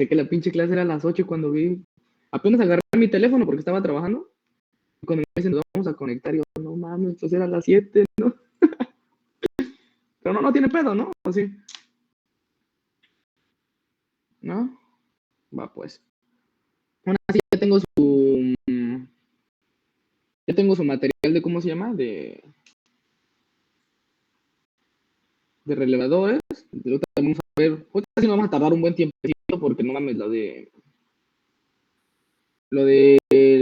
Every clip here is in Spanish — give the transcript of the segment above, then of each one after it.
de que la pinche clase era a las 8 cuando vi, apenas agarré mi teléfono porque estaba trabajando, y cuando me dicen nos vamos a conectar, yo, no mames, pues era a las 7, ¿no? Pero no tiene pedo, ¿no? Así. ¿No? Va, pues. Bueno, así ya tengo su material de, ¿cómo se llama? De relevadores. Ahorita vamos a ver, ahorita sí nos vamos a tardar un buen tiempecito porque no mames, lo del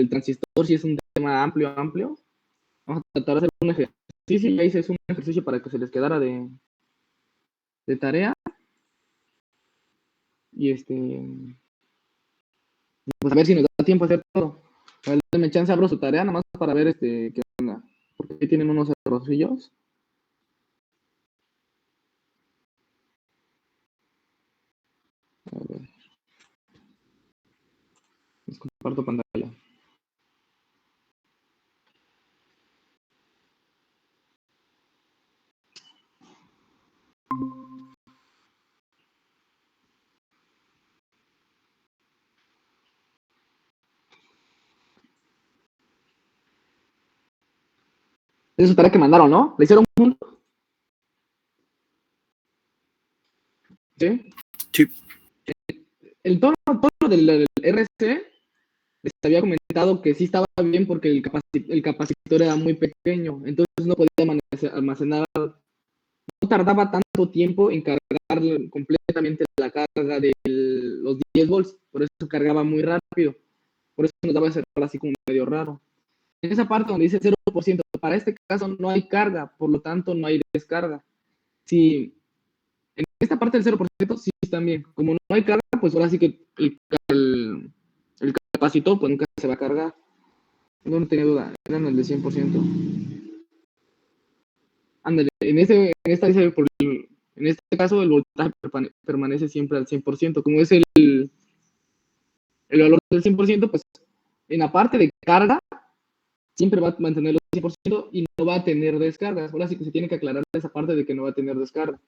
transistor sí es un tema amplio. Vamos a tratar de hacer un ejercicio, ya hice un ejercicio para que se les quedara de tarea. Y pues a ver si nos da tiempo a hacer todo. A ver, denme chance, abro su tarea, nada más para ver qué onda. Porque ahí tienen unos errorcillos. A ver, les comparto pantalla. Esa es su tarea que mandaron, ¿no? ¿Le hicieron juntos? ¿Sí? Sí. El tono del RC les había comentado que sí estaba bien porque el capacitor era muy pequeño, entonces no podía almacenar, no tardaba tanto tiempo en cargar completamente la carga de los 10 volts, por eso cargaba muy rápido, por eso nos daba ese error así como medio raro. En esa parte donde dice 0%, para este caso no hay carga, por lo tanto no hay descarga. Si en esta parte del 0% sí están bien, como no hay carga, pues ahora sí que el capacitor pues nunca se va a cargar. No tenía duda, eran el de 100%. Ándale, en esta dice, en este caso el voltaje permanece siempre al 100%. Como es el valor del 100%, pues en la parte de carga siempre va a mantener el 100% y no va a tener descargas. Ahora sí que se tiene que aclarar esa parte de que no va a tener descarga.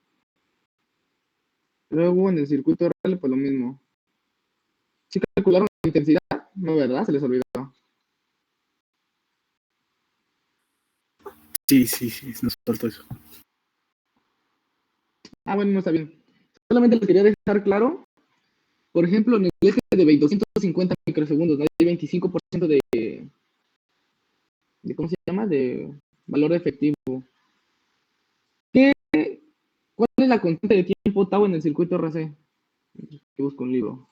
Luego en el circuito real, pues lo mismo. ¿Sí calcularon la intensidad? No, ¿verdad? Se les olvidó. Sí, nos faltó eso. Ah, bueno, no está bien. Solamente les quería dejar claro, por ejemplo, en el eje de 250 microsegundos, ¿no? Hay 25% ¿cómo se llama? De valor efectivo. ¿Cuál es la constante de tiempo tau en el circuito RC? Que busco un libro.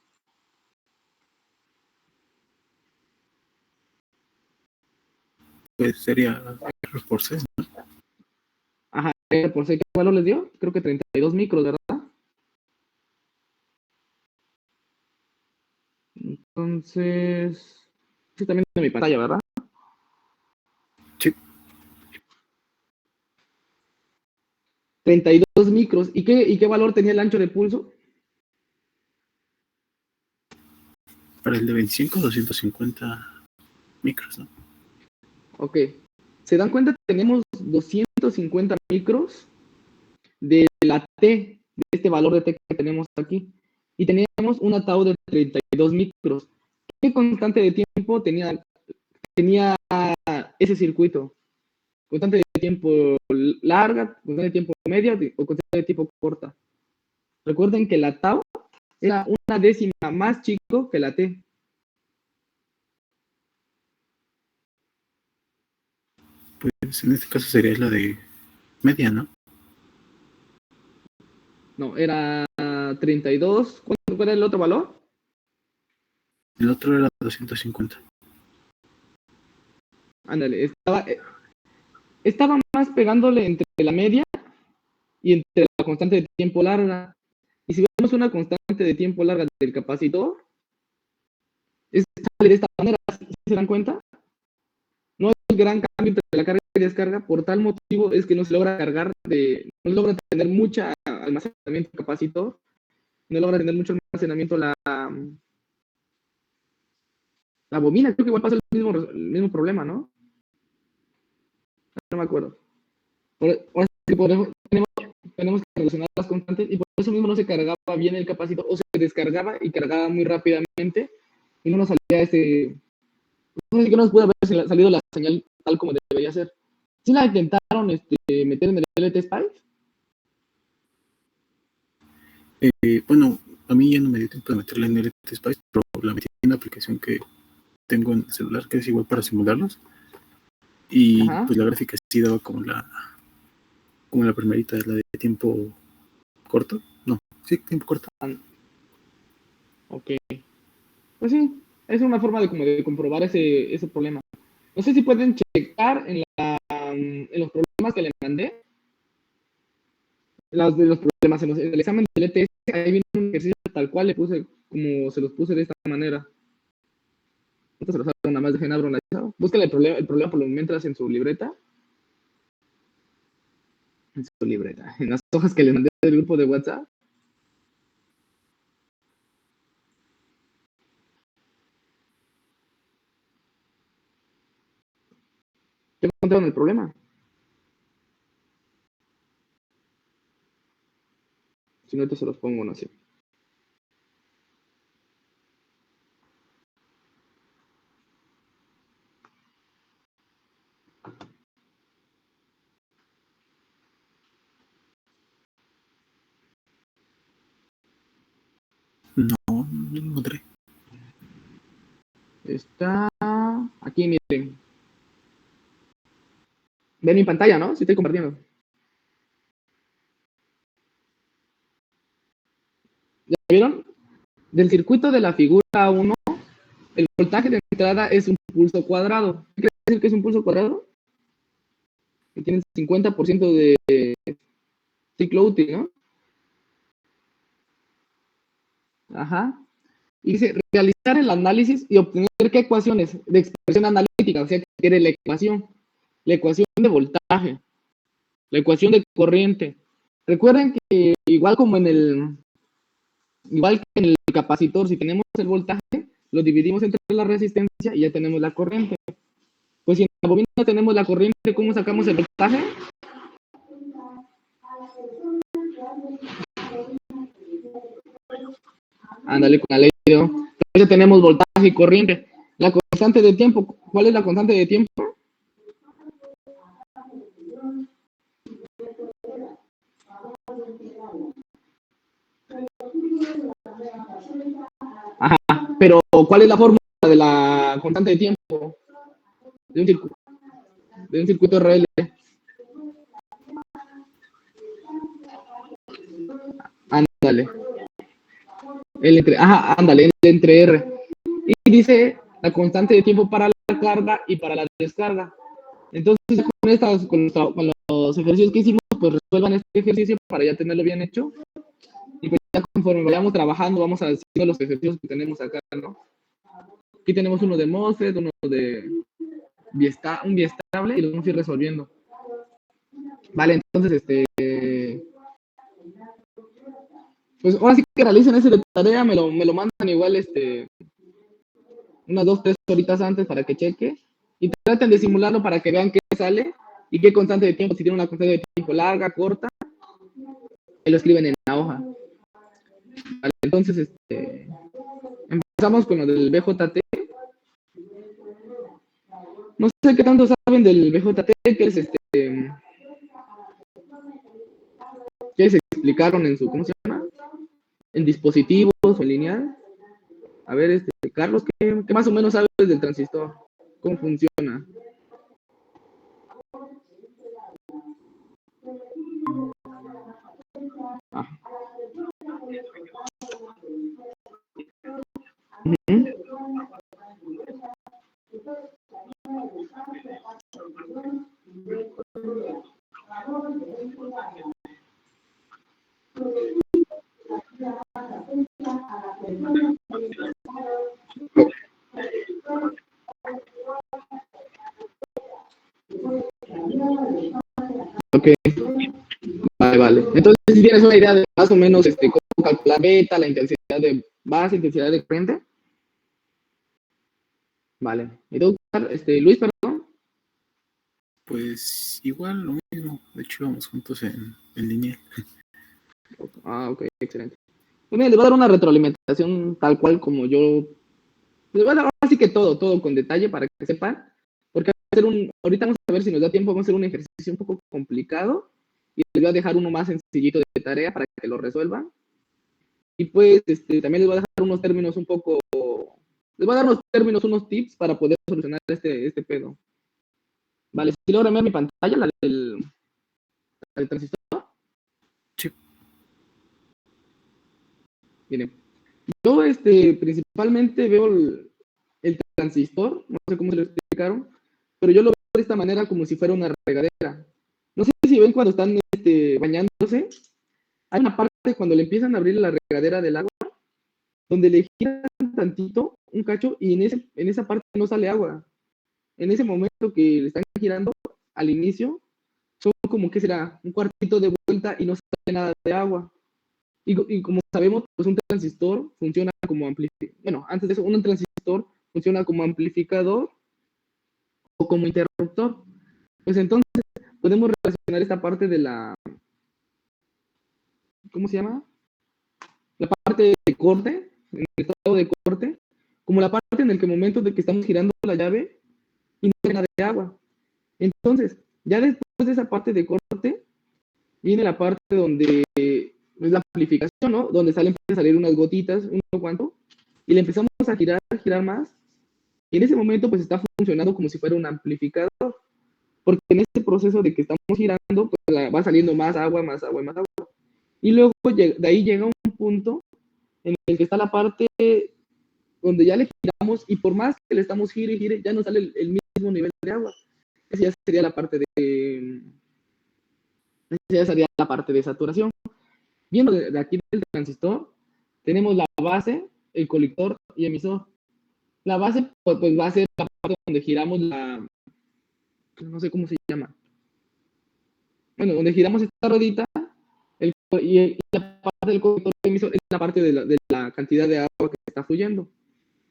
Pues sería R por C, ¿no? Ajá, por C, ¿qué valor les dio? Creo que 32 micros, ¿verdad? Entonces, sí, también de mi pantalla, ¿verdad? Sí. 32 micros. ¿Y qué valor tenía el ancho de pulso? Para el de 25, 250 micros, ¿no? Ok. ¿Se dan cuenta? Tenemos 250 micros de la T, de este valor de T que tenemos aquí. Y teníamos una tau de 32 micros. ¿Qué constante de tiempo tenía ese circuito? ¿Constante de tiempo larga, constante de tiempo media o constante de tiempo corta? Recuerden que la tau era una décima más chico que la T. Pues en este caso sería la de media, ¿no? No, era 32. ¿Cuál era el otro valor? El otro era 250. Ándale, estaba más pegándole entre la media y entre la constante de tiempo larga. Y si vemos una constante de tiempo larga del capacitor, sale de esta manera, ¿sí se dan cuenta? No hay gran cambio entre la carga y descarga, por tal motivo es que no se logra no se logra tener mucho almacenamiento capacitor, no logra tener mucho almacenamiento la bobina, creo que igual pasa el mismo problema, ¿no? No me acuerdo. Por eso tenemos tenemos que relacionar las constantes y por eso mismo no se cargaba bien el capacitor o se descargaba y cargaba muy rápidamente y no nos salía no sé qué nos pudo haber salido la señal tal como debería ser. ¿Sí la intentaron meter en el LT Spice? Bueno, a mí ya no me dio tiempo de meterla en el Spice, pero la metí en una aplicación que tengo en el celular que es igual para simularlos. Y Ajá. pues la gráfica sí daba como la primerita, la de tiempo corto. No, sí, tiempo corto. Ok. Pues sí, es una forma de comprobar ese problema. No sé si pueden checar en los problemas que le mandé, de los problemas en el examen del ETS, ahí viene un ejercicio tal cual le puse, como se los puse de esta manera. Entonces se los hago, nada más dejen abro la chava. Búsquenle el problema por lo mientras en su libreta. En su libreta. En las hojas que le mandé del grupo de WhatsApp. ¿Qué encontraron el problema? Si no, entonces se los pongo, no sé. No, no lo encontré. Está aquí, miren. Ven mi pantalla, ¿no? Si estoy compartiendo. ¿Ya vieron? Del circuito de la figura 1, el voltaje de entrada es un pulso cuadrado. ¿Qué quiere decir que es un pulso cuadrado? Que tiene 50% de ciclo útil, ¿no? Ajá. Y dice, realizar el análisis y obtener qué ecuaciones de expresión analítica, o sea, que quiere la ecuación de voltaje, la ecuación de corriente. Recuerden que igual que en el capacitor, si tenemos el voltaje, lo dividimos entre la resistencia y ya tenemos la corriente. Pues si en la bobina tenemos la corriente, ¿cómo sacamos el voltaje? Ándale con la ley de Ohm. Entonces tenemos voltaje y corriente. La constante de tiempo, ¿cuál es la constante de tiempo? Ajá, pero ¿cuál es la fórmula de la constante de tiempo de un circuito RL? Ándale, ándale, L entre R. Y dice la constante de tiempo para la carga y para la descarga. Entonces, con los ejercicios que hicimos, pues resuelvan este ejercicio para ya tenerlo bien hecho. Y pues ya conforme vayamos trabajando, vamos haciendo los ejercicios que tenemos acá, ¿no? Aquí tenemos uno de MOSFET, uno de un biestable y los vamos a ir resolviendo. Vale, entonces, pues ahora sí que realicen ese de tarea, me lo mandan igual, unas 2, 3 horitas antes para que cheque y traten de simularlo para que vean qué sale y qué constante de tiempo, si tiene una constante de tiempo larga, corta, y lo escriben en la hoja. Vale, entonces, empezamos con lo del BJT. No sé qué tanto saben del BJT, que se explicaron en su, ¿cómo se llama? En dispositivos o en lineal. A ver, Carlos, ¿qué más o menos sabes del transistor? ¿Cómo funciona? Ah. Uh-huh. Ok, vale. Entonces, si tienes una idea de más o menos cómo calcular beta, la intensidad de base, intensidad de corriente. Vale. ¿Y tú, Luis, perdón? Pues igual lo mismo. De hecho, íbamos juntos en línea. Ok, excelente. Pues mira, les voy a dar una retroalimentación tal cual como yo. Les voy a dar así que todo con detalle para que sepan. Porque ahorita vamos a ver si nos da tiempo, vamos a hacer un ejercicio un poco complicado. Y les voy a dejar uno más sencillito de tarea para que lo resuelvan. Y pues también les voy a dejar unos términos un poco. Les voy a dar unos términos, unos tips para poder solucionar este pedo. Vale, si logran ver mi pantalla, la del transistor. Sí. Miren, yo principalmente veo el transistor, no sé cómo se lo explicaron, pero yo lo veo de esta manera como si fuera una regadera. No sé si ven cuando están bañándose, hay una parte cuando le empiezan a abrir la regadera del agua, donde le giran tantito, un cacho, y en esa parte no sale agua. En ese momento que le están girando, al inicio, son como que será un cuartito de vuelta y no sale nada de agua. Y como sabemos, pues un transistor funciona como amplificador. Bueno, antes de eso, un transistor funciona como amplificador o como interruptor. Pues entonces podemos relacionar esta parte de ¿cómo se llama? La parte de corte, en el estado de corte, como la parte en el que momento de que estamos girando la llave y no hay nada de agua. Entonces, ya después de esa parte de corte, viene la parte donde es la amplificación, ¿no? Donde empiezan a salir unas gotitas, un cuanto, y le empezamos a girar más, y en ese momento pues está funcionando como si fuera un amplificador, porque en ese proceso de que estamos girando, pues va saliendo más agua, más agua, más agua. Y luego de ahí llega un punto en el que está la parte donde ya le giramos y por más que le estamos gire y gire, ya no sale el mismo nivel de agua. Esa ya sería la parte de saturación. Viendo de aquí del transistor, tenemos la base, el colector y emisor. La base pues va a ser la parte donde giramos no sé cómo se llama. Bueno, donde giramos esta ruedita y la parte del colector y emisor es la parte de la cantidad de agua que está fluyendo.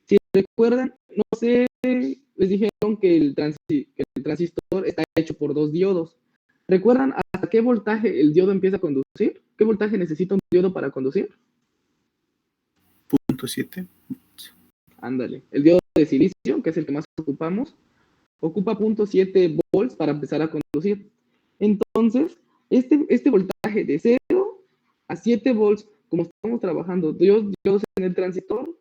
Si recuerdan, no sé, les dijeron que el transistor está hecho por dos diodos. ¿Recuerdan hasta qué voltaje el diodo empieza a conducir? ¿Qué voltaje necesita un diodo para conducir? 0.7. Ándale. El diodo de silicio, que es el que más ocupamos, ocupa 0.7 volts para empezar a conducir. Entonces, este voltaje de 0 a 7 volts, como estamos trabajando diodos en el transistor,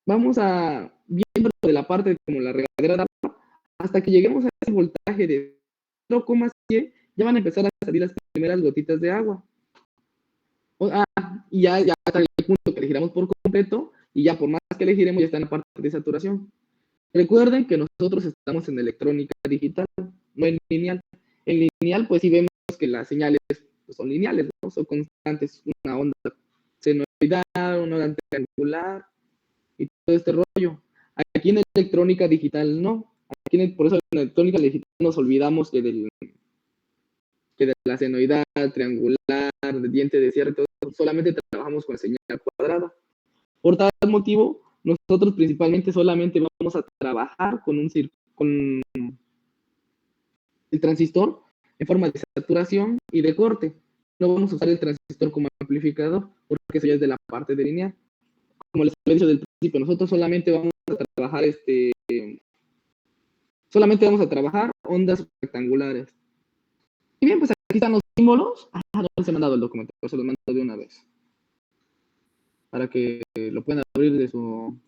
vamos a viendo de la parte como la regadera de agua, hasta que lleguemos a ese voltaje de 0,7, ya van a empezar a salir las primeras gotitas de agua. Y ya está el punto que le giramos por completo, y ya por más que le giremos, ya está en la parte de saturación. Recuerden que nosotros estamos en electrónica digital, no en lineal. En lineal, pues sí vemos que las señales pues, son lineales, ¿no? Son constantes, una onda senoidal, una onda triangular y todo este rollo. Aquí en electrónica digital no. Por eso en electrónica digital nos olvidamos que de la senoidal, triangular, de diente de cierre, solamente trabajamos con señal cuadrada. Por tal motivo, nosotros principalmente solamente vamos a trabajar con el transistor en forma de saturación y de corte. No vamos a usar el transistor como amplificador, porque eso ya es de la parte de lineal. Como les había dicho del principio, nosotros solamente vamos a trabajar ondas rectangulares. Y bien, pues aquí están los símbolos. No les he mandado el documento, pero se los mando de una vez. Para que lo puedan abrir desde su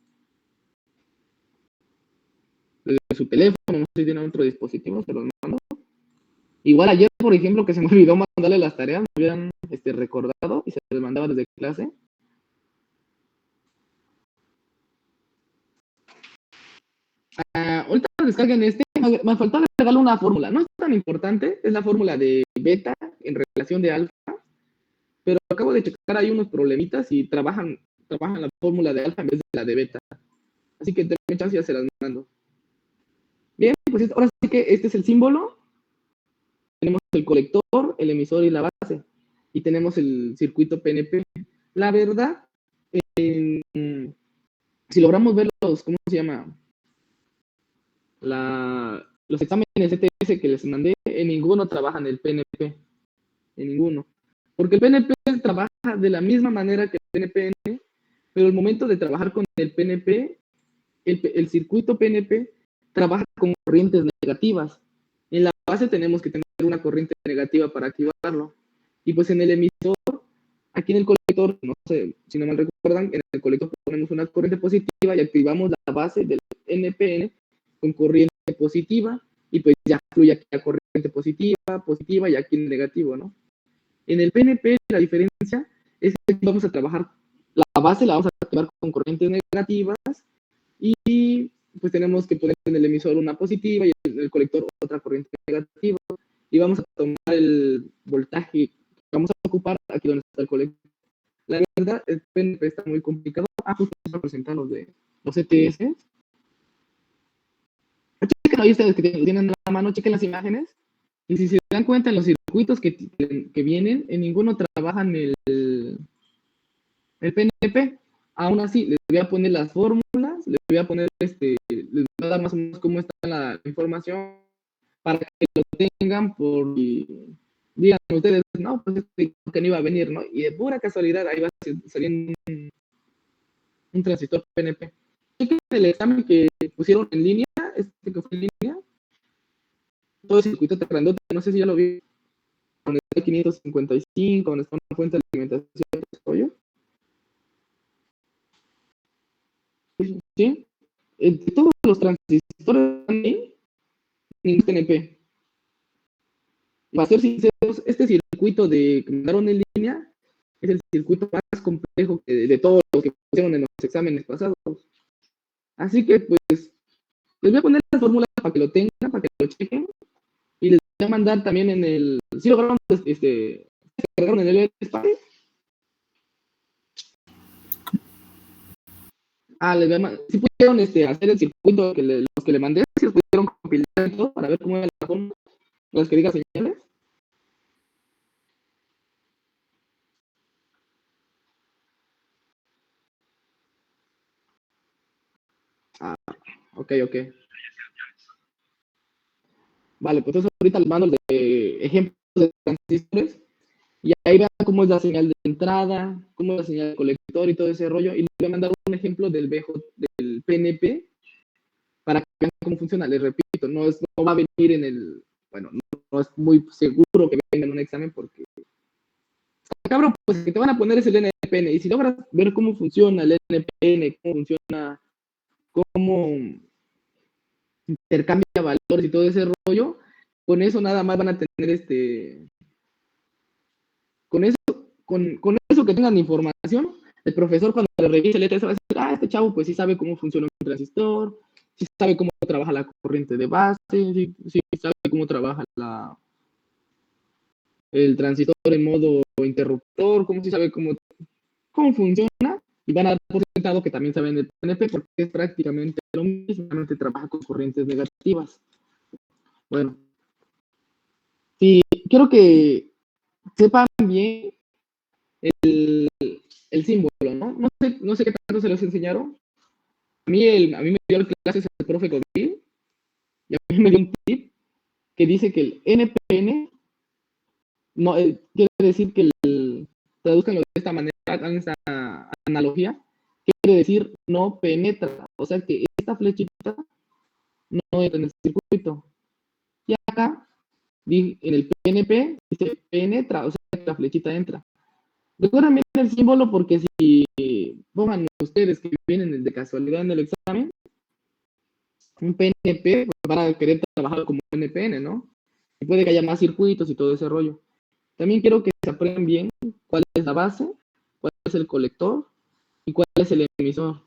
teléfono, no sé si tienen otro dispositivo, se los mando. Igual ayer, por ejemplo, que se me olvidó mandarle las tareas, me hubieran recordado y se les mandaba desde clase. Ahorita descarguen me faltó agregarle una fórmula, no es tan importante, es la fórmula de beta en relación de alfa, pero acabo de checar ahí unos problemitas y trabajan la fórmula de alfa en vez de la de beta. Así que denme chance y ya se las mando. Bien, pues ahora sí que este es el símbolo. Tenemos el colector, el emisor y la base. Y tenemos el circuito PNP. La verdad, si logramos ver ¿cómo se llama? Los exámenes ETS que les mandé, en ninguno trabajan el PNP, en ninguno. Porque el PNP trabaja de la misma manera que el PNPN, pero al momento de trabajar con el PNP, el circuito PNP trabaja con corrientes negativas. En la base tenemos que tener una corriente negativa para activarlo. Y pues en el emisor, aquí en el colector, no sé si no mal recuerdan, en el colector ponemos una corriente positiva y activamos la base del NPN con corriente positiva y pues ya fluye aquí la corriente positiva y aquí en negativo, ¿no? En el PNP la diferencia es que vamos a trabajar, la base la vamos a activar con corrientes negativas y pues tenemos que poner en el emisor una positiva y en el colector otra corriente negativa y vamos a tomar el voltaje que vamos a ocupar aquí donde está el colector. La verdad, el PNP está muy complicado. Justo para presentar los ETS. Chequen ahí ustedes que tienen en la mano, chequen las imágenes. Y si se dan cuenta, en los circuitos que vienen, en ninguno trabajan el PNP. Aún así, les voy a poner las fórmulas, les voy a poner, les voy a dar más o menos cómo está la información para que lo tengan por, digan ustedes, no, pues que no iba a venir, ¿no? Y de pura casualidad ahí va saliendo un transistor PNP. Chequen el examen que pusieron en línea, este que fue en línea, todo el circuito grandote, no sé si ya lo vi, con el 555, donde está una fuente de alimentación de desarrollo. ¿Sí? Entre todos los transistores ahí, ningún PNP. Para ser sinceros, este circuito que mandaron en línea es el circuito más complejo de todos los que pusieron en los exámenes pasados. Así que, pues, les voy a poner las fórmulas para que lo tengan, para que lo chequen. Y les voy a mandar también en el. ¿Sí lograron cargaron en el Spice? Les voy a mandar. ¿Sí pudieron hacer el circuito los que le mandé? ¿Sí los pudieron compilar y todo para ver cómo era la fórmula? Las que digan señales. Ok. Vale, pues entonces ahorita les mando de ejemplos de transistores y ahí vean cómo es la señal de entrada, cómo es la señal de colector y todo ese rollo. Y les voy a mandar un ejemplo del del PNP para que vean cómo funciona. Les repito, no va a venir en el, bueno, no es muy seguro que venga en un examen porque, cabrón, pues que te van a poner es el NPN. Y si logras ver cómo funciona el NPN, cómo funciona, cómo intercambia valores y todo ese rollo, con eso nada más van a tener con eso que tengan información, el profesor cuando le revise el ETS va a decir, este chavo pues sí sabe cómo funciona un transistor, sí sabe cómo trabaja la corriente de base, sí sabe cómo trabaja el transistor en modo interruptor, cómo sí sabe cómo funciona, y van a dar por sentado que también saben el PNP porque es prácticamente lo mismo, solamente trabaja con corrientes negativas. Bueno, sí, quiero que sepan bien el símbolo, ¿no? No sé qué tanto se los enseñaron. A mí me dio clases el profe Godín y a mí me dio un tip que dice que el NPN no, quiere decir que traduzcanlo de esta manera, hagan esta analogía, quiere decir no penetra, o sea que esta flechita no entra en el circuito. Y acá, en el PNP, dice penetra, o sea que la flechita entra. Recuerden bien el símbolo porque si pongan ustedes que vienen de casualidad en el examen, un PNP, pues van a querer trabajar como NPN, ¿no? Y puede que haya más circuitos y todo ese rollo. También quiero que se aprendan bien cuál es la base, cuál es el colector y cuál es el emisor.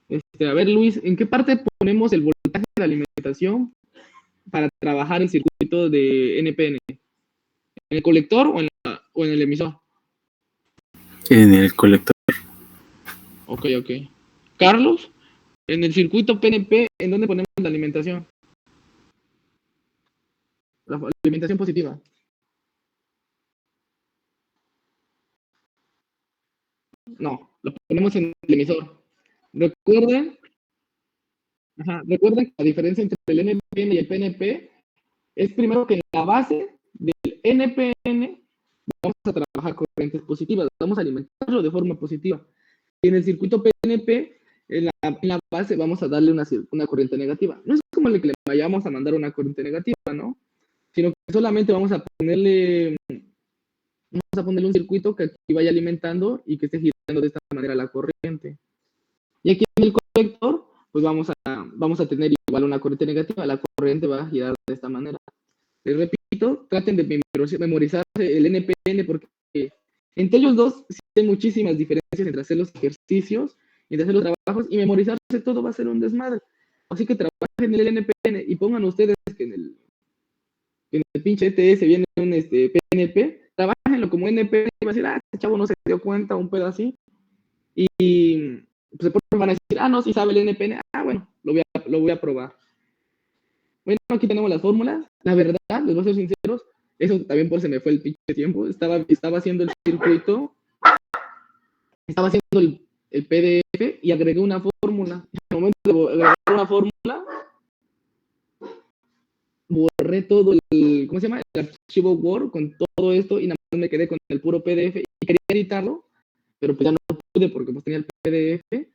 A ver, Luis, ¿en qué parte ponemos el voltaje de la alimentación para trabajar el circuito de NPN? ¿En el colector o en el emisor? En el colector. Ok. Carlos, en el circuito PNP, ¿en dónde ponemos la alimentación? La alimentación positiva. No, lo ponemos en el emisor. Recuerden Ajá, recuerden que la diferencia entre el NPN y el PNP es primero que en la base del NPN vamos a trabajar corrientes positivas, vamos a alimentarlo de forma positiva. Y en el circuito PNP, en la base, vamos a darle una corriente negativa. No es como el que le vayamos a mandar una corriente negativa, ¿no? Sino que solamente vamos a ponerle un circuito que aquí vaya alimentando y que esté girando de esta manera la corriente. Y aquí en el colector, pues vamos a tener igual una corriente negativa, la corriente va a girar de esta manera. Les repito, traten de memorizarse el NPN porque entre ellos dos sí hay muchísimas diferencias entre hacer los ejercicios, entre hacer los trabajos y memorizarse todo va a ser un desmadre. Así que trabajen en el NPN y pongan ustedes que en el pinche ETS viene un PNP, trabajenlo como NPN y va a decir, este chavo no se dio cuenta, un pedo así. Y pues después van a decir, no, sí sabe el NPN, bueno, lo voy a probar. Bueno, aquí tenemos las fórmulas. La verdad, les voy a ser sinceros, eso también por se me fue el pinche tiempo. Estaba haciendo el circuito, estaba haciendo el PDF y agregué una fórmula. En el momento de agregar una fórmula, borré todo ¿cómo se llama? El archivo Word con todo esto y nada más me quedé con el puro PDF y quería editarlo, pero pues ya no pude porque pues tenía el PDF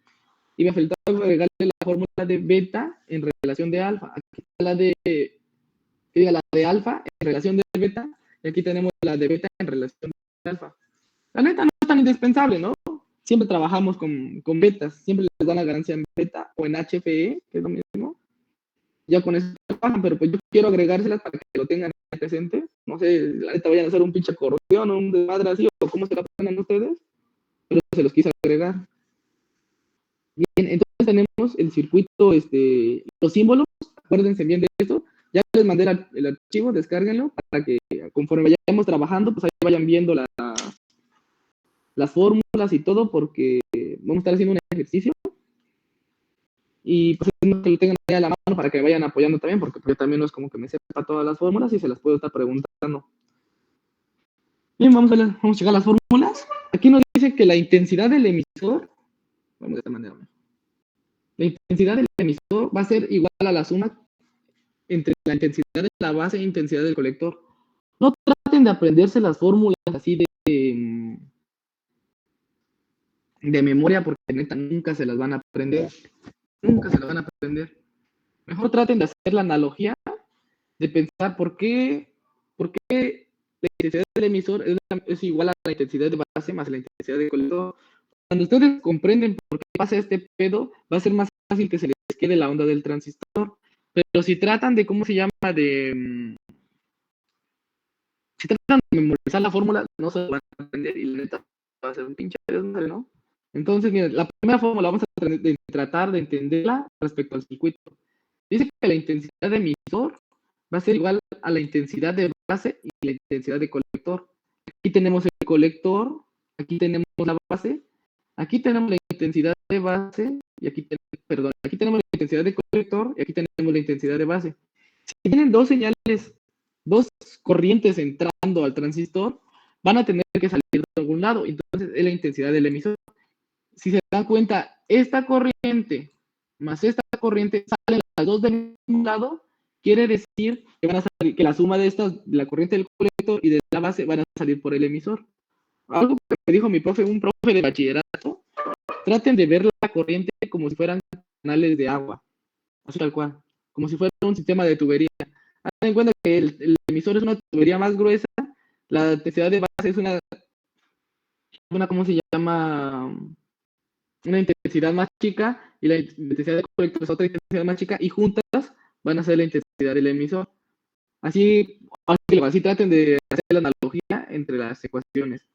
y me faltaba agregarle la fórmula de beta en relación de alfa. Aquí está la de alfa en relación de beta y aquí tenemos la de beta en relación de alfa. La neta no es tan indispensable, ¿no? Siempre trabajamos con betas, siempre les dan la ganancia en beta o en HFE, que es lo mismo. Ya con eso trabajan, pero pues yo quiero agregárselas para que lo tengan presente. No sé, la neta vayan a hacer un pinche acordeón o un desmadre así, o cómo se la ponen ustedes, pero se los quise agregar. Bien, entonces tenemos el circuito, los símbolos, acuérdense bien de esto. Ya les mandé el archivo, descárguenlo para que conforme vayamos trabajando, pues ahí vayan viendo las fórmulas y todo, porque vamos a estar haciendo un ejercicio y pues que lo tengan ahí a la mano para que me vayan apoyando también, porque pues, yo también no es como que me sepa todas las fórmulas y se las puedo estar preguntando. Bien, vamos a checar las fórmulas. Aquí nos dice que la intensidad del emisor, vamos de esta manera, la intensidad del emisor va a ser igual a la suma entre la intensidad de la base e intensidad del colector. No traten de aprenderse las fórmulas así de memoria porque neta nunca se las van a aprender. Nunca se las van a aprender. Mejor traten de hacer la analogía de pensar por qué la intensidad del emisor es igual a la intensidad de base más la intensidad del colector. Cuando ustedes comprenden por qué pasa este pedo, va a ser más fácil que se les quede la onda del transistor. Pero si tratan de, ¿cómo se llama? Si tratan de memorizar la fórmula, no se van a aprender y la neta va a ser un pinche desmadre, ¿no? Entonces, miren, la primera fórmula vamos a tratar de entenderla respecto al circuito. Dice que la intensidad de emisor va a ser igual a la intensidad de base y la intensidad de colector. Aquí tenemos el colector, aquí tenemos la base, aquí tenemos la intensidad de base y aquí tenemos la intensidad de colector y aquí tenemos la intensidad de base. Si tienen dos señales, dos corrientes entrando al transistor, van a tener que salir de algún lado, entonces es la intensidad del emisor. Si se dan cuenta, esta corriente más esta corriente salen las dos del mismo lado, quiere decir que van a salir, que la suma de estas, de la corriente del colector y de la base van a salir por el emisor. Algo que me dijo mi profe, un profe de bachillerato, traten de ver la corriente como si fueran canales de agua, así tal cual, como si fuera un sistema de tubería. Ten en cuenta que el emisor es una tubería más gruesa, la intensidad de base es una ¿cómo se llama? Una intensidad más chica y la intensidad del colector es otra intensidad más chica y juntas van a ser la intensidad del emisor. Así traten de hacer la analogía entre las ecuaciones.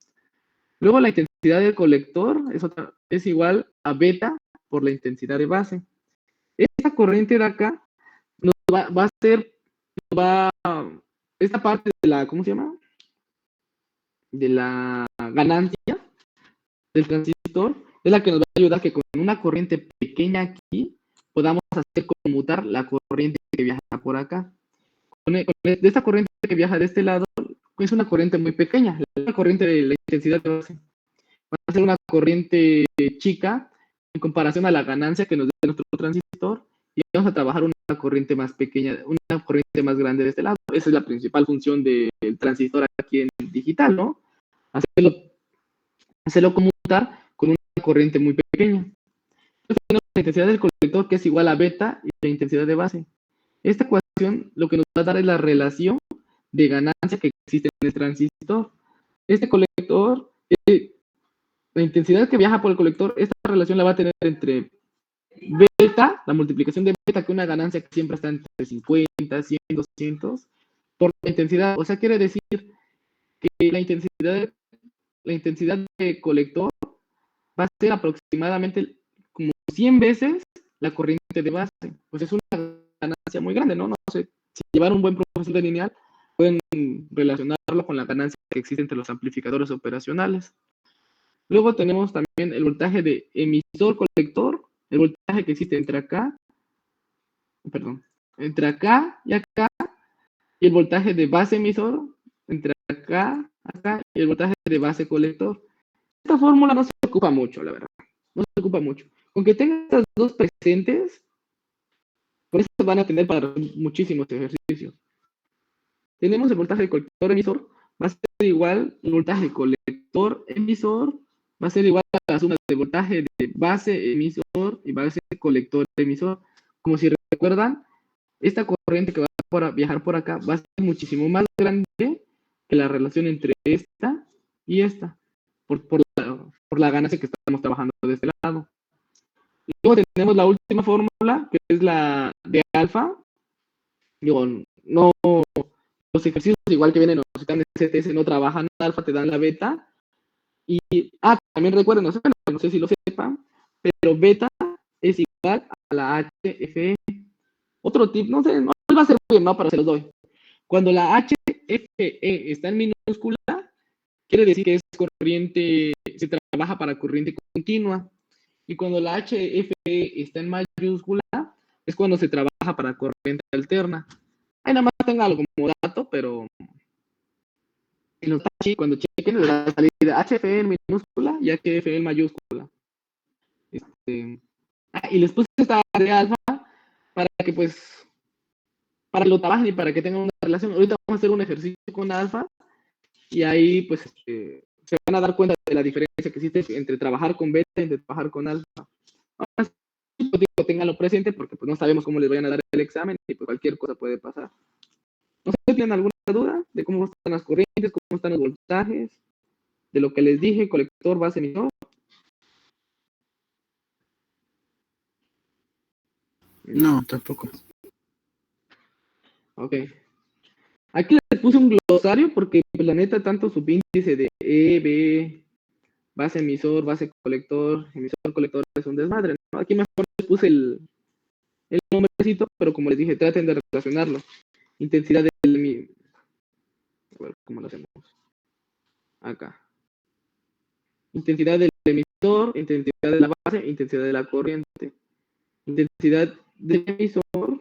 Luego la intensidad del colector es igual a beta por la intensidad de base. Esta corriente de acá nos va a ser, esta parte de la, ¿cómo se llama? De la ganancia del transistor es la que nos va a ayudar que con una corriente pequeña aquí podamos hacer conmutar la corriente que viaja por acá. De esta corriente que viaja de este lado es una corriente muy pequeña, la corriente de la intensidad de base. Va a ser una corriente chica en comparación a la ganancia que nos da nuestro transistor, y vamos a trabajar una corriente más pequeña, una corriente más grande de este lado. Esa es la principal función del transistor aquí en digital, ¿no? Hacerlo conmutar con una corriente muy pequeña. Entonces tenemos la intensidad del colector, que es igual a beta, y la intensidad de base. Esta ecuación lo que nos va a dar es la relación de ganancia que existe en el transistor. Este colector, la intensidad que viaja por el colector, esta relación la va a tener entre beta, la multiplicación de beta, que es una ganancia que siempre está entre 50, 100, 200, por la intensidad. O sea, quiere decir que la intensidad de colector va a ser aproximadamente como 100 veces la corriente de base. Pues es una ganancia muy grande, ¿no? No sé, si llevar un buen profesor de lineal, pueden relacionarlo con la ganancia que existe entre los amplificadores operacionales. Luego tenemos también el voltaje de emisor-colector, el voltaje que existe entre acá, perdón, entre acá, y el voltaje de base emisor, entre acá, y el voltaje de base colector. Esta fórmula no se ocupa mucho, la verdad. No se ocupa mucho. Con que tengan estas dos presentes, por eso van a tener para muchísimos ejercicios. Tenemos el voltaje de colector emisor, va a ser igual, el voltaje de colector emisor va a ser igual a la suma de voltaje de base emisor y base colector emisor. Como si recuerdan, esta corriente que va a viajar por acá va a ser muchísimo más grande que la relación entre esta y esta, por la ganancia que estamos trabajando de este lado. Y luego tenemos la última fórmula, que es la de alfa. Digo, no, los ejercicios igual que vienen en los exámenes CTS no trabajan alfa, te dan la beta. Y, también recuerden, no sé si lo sepan, pero beta es igual a la HFE. Otro tip, no sé, no va a ser bien, ¿no? Pero se los doy. Cuando la HFE está en minúscula, quiere decir que es corriente, se trabaja para corriente continua. Y cuando la HFE está en mayúscula, es cuando se trabaja para corriente alterna. Ahí nada más tenga como dato, pero en los cuando chequen, les va a salir HFE en minúscula y HFE en mayúscula. Y les puse esta de alfa para que pues, para que lo trabajen y para que tengan una relación. Ahorita vamos a hacer un ejercicio con alfa y ahí pues se van a dar cuenta de la diferencia que existe entre trabajar con beta y entre trabajar con alfa. Ahora sí, ténganlo presente porque pues no sabemos cómo les vayan a dar el examen y pues cualquier cosa puede pasar. No sé si tienen alguna duda de cómo están las corrientes, cómo están los voltajes, de lo que les dije, colector, base, emisor. No, tampoco. Ok. Aquí les puse un glosario porque pues, la neta tanto subíndice de E, B, base emisor, base colector, emisor colector es un desmadre, ¿no? Aquí mejor les puse el nombrecito, pero como les dije, traten de relacionarlo. Intensidad del... A ver, ¿cómo lo hacemos? Acá. Intensidad del emisor, intensidad de la base, intensidad de la corriente. Intensidad del emisor,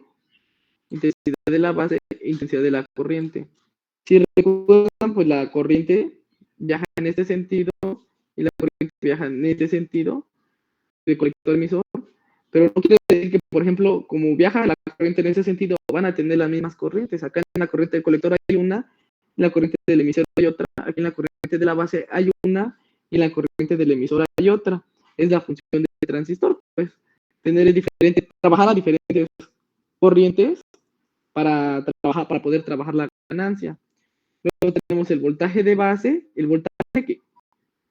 intensidad de la base, intensidad de la corriente. Si recuerdan, pues la corriente viaja en este sentido y la corriente viaja en este sentido del colector emisor, pero no quiere decir que, por ejemplo, como viaja la corriente en ese sentido, van a tener las mismas corrientes. Acá en la corriente del colector hay una, en la corriente del emisor hay otra, aquí en la corriente de la base hay una, y en la corriente del emisor hay otra. Es la función del transistor, pues, trabajar a diferentes corrientes para poder trabajar la ganancia. Luego tenemos el voltaje de base, el voltaje que,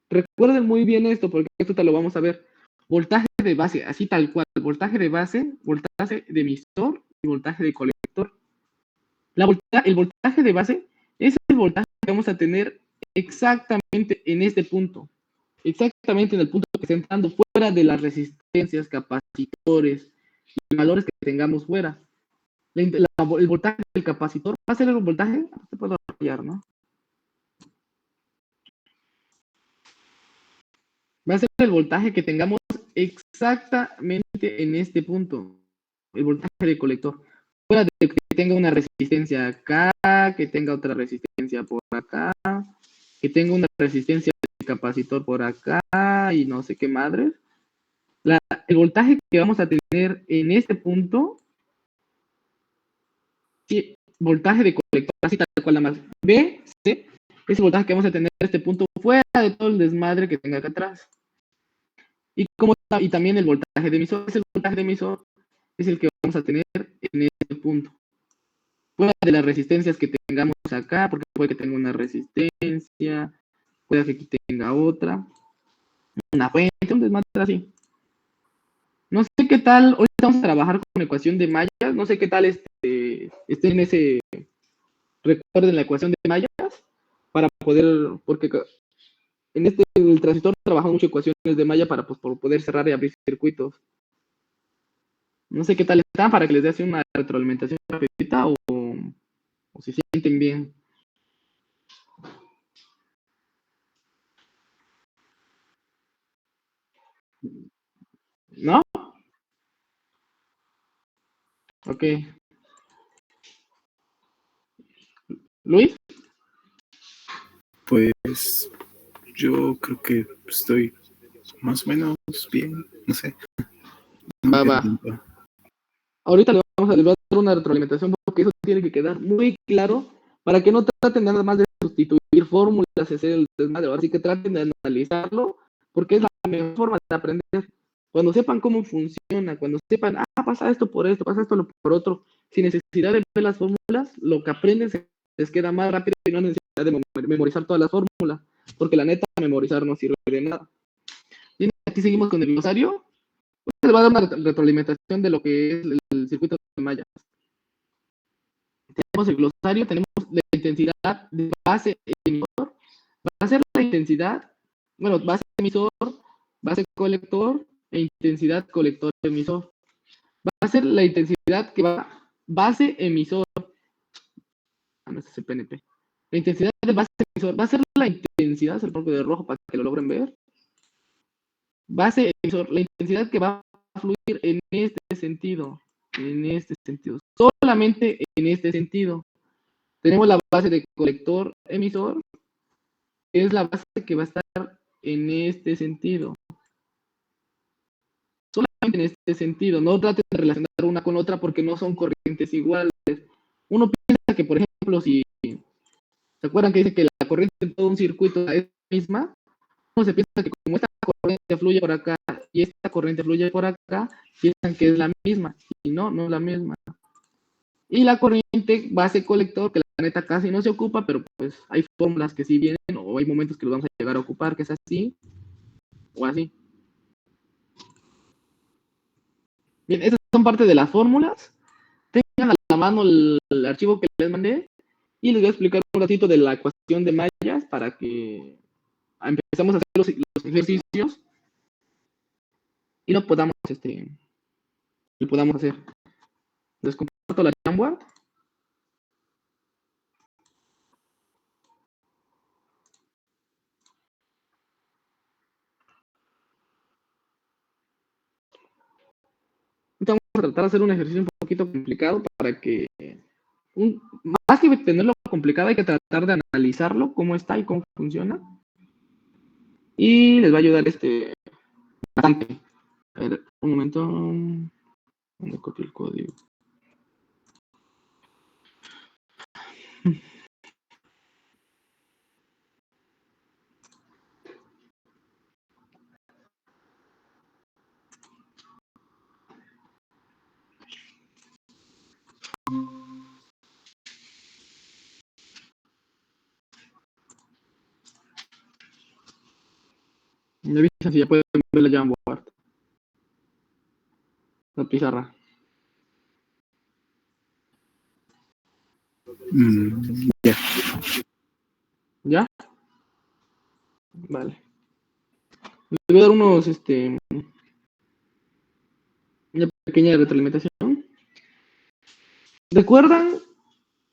recuerden muy bien esto, porque esto te lo vamos a ver. Voltaje de base, así tal cual, voltaje de base, voltaje de emisor y voltaje de colector. El voltaje de base es el voltaje que vamos a tener exactamente en este punto, exactamente en el punto que está entrando fuera de las resistencias, capacitores y valores que tengamos fuera. El voltaje del capacitor va a ser el voltaje, te puedo apoyar, ¿no? Va a ser el voltaje que tengamos exactamente en este punto, el voltaje del colector. Fuera de que tenga una resistencia acá, que tenga otra resistencia por acá, que tenga una resistencia de capacitor por acá y no sé qué madres. El voltaje que vamos a tener en este punto, sí, voltaje de colector, así tal cual nada más, B, C, es el voltaje que vamos a tener en este punto fuera de todo el desmadre que tenga acá atrás. Y también el voltaje de emisor, el voltaje de emisor es el que vamos a tener en este punto. Fuera de las resistencias que tengamos acá, porque puede que tenga una resistencia, puede que aquí tenga otra, una fuente, un desmadre así. No sé qué tal, hoy vamos a trabajar con ecuación de mallas, no sé qué tal esté en ese, recuerden la ecuación de mallas, para poder, porque en el transistor trabajamos mucho ecuaciones de malla para pues, por poder cerrar y abrir circuitos. No sé qué tal están para que les dé así una retroalimentación rapidita o si sienten bien. ¿No? Ok. ¿Luis? Pues yo creo que estoy más o menos bien, no sé. No Va, me va. pregunto. Ahorita les voy a dar una retroalimentación porque eso tiene que quedar muy claro para que no traten nada más de sustituir fórmulas, hacer el desmadre, así que traten de analizarlo porque es la mejor forma de aprender. Cuando sepan cómo funciona, cuando sepan, pasa esto por esto, pasa esto por otro, sin necesidad de ver las fórmulas, lo que aprenden se les queda más rápido y no hay necesidad de memorizar todas las fórmulas, porque la neta, memorizar no sirve de nada. Bien, aquí seguimos con el glosario. Les va a dar una retroalimentación de lo que es el circuito de mallas. Tenemos el glosario, tenemos la intensidad de base emisor, va a ser la intensidad, bueno, base emisor, base colector e intensidad colector emisor. Va a ser la intensidad que va base emisor, no es CPNP. La intensidad de base emisor va a ser la intensidad, es el bloque de rojo para que lo logren ver. Base emisor, la intensidad que va a fluir en este sentido, solamente en este sentido. Tenemos la base de colector emisor, que es la base que va a estar en este sentido. Solamente en este sentido. No traten de relacionar una con otra porque no son corrientes iguales. Uno piensa que, por ejemplo, si se acuerdan que dice que la corriente en todo un circuito es la misma, uno se piensa que como esta corriente fluye por acá y esta corriente fluye por acá, piensan que es la misma. Y no, no es la misma. Y la corriente base colector, que la neta casi no se ocupa, pero pues hay fórmulas que sí vienen o hay momentos que los vamos a llegar a ocupar, que es así o así. Bien, esas son parte de las fórmulas. Tengan a la mano el archivo que les mandé y les voy a explicar un ratito de la ecuación de mallas para que empezamos a hacer los ejercicios y lo podamos, hacer. Les comparto la Jamboard. Vamos a tratar de hacer un ejercicio un poquito complicado para que, más que tenerlo complicado, hay que tratar de analizarlo, cómo está y cómo funciona. Y les va a ayudar bastante. A ver, un momento. ¿Dónde copio el código? Me avisan si ya pueden ver la Jamboard. La pizarra. Ya. ¿Ya? Vale. Les voy a dar una pequeña retroalimentación. ¿Recuerdan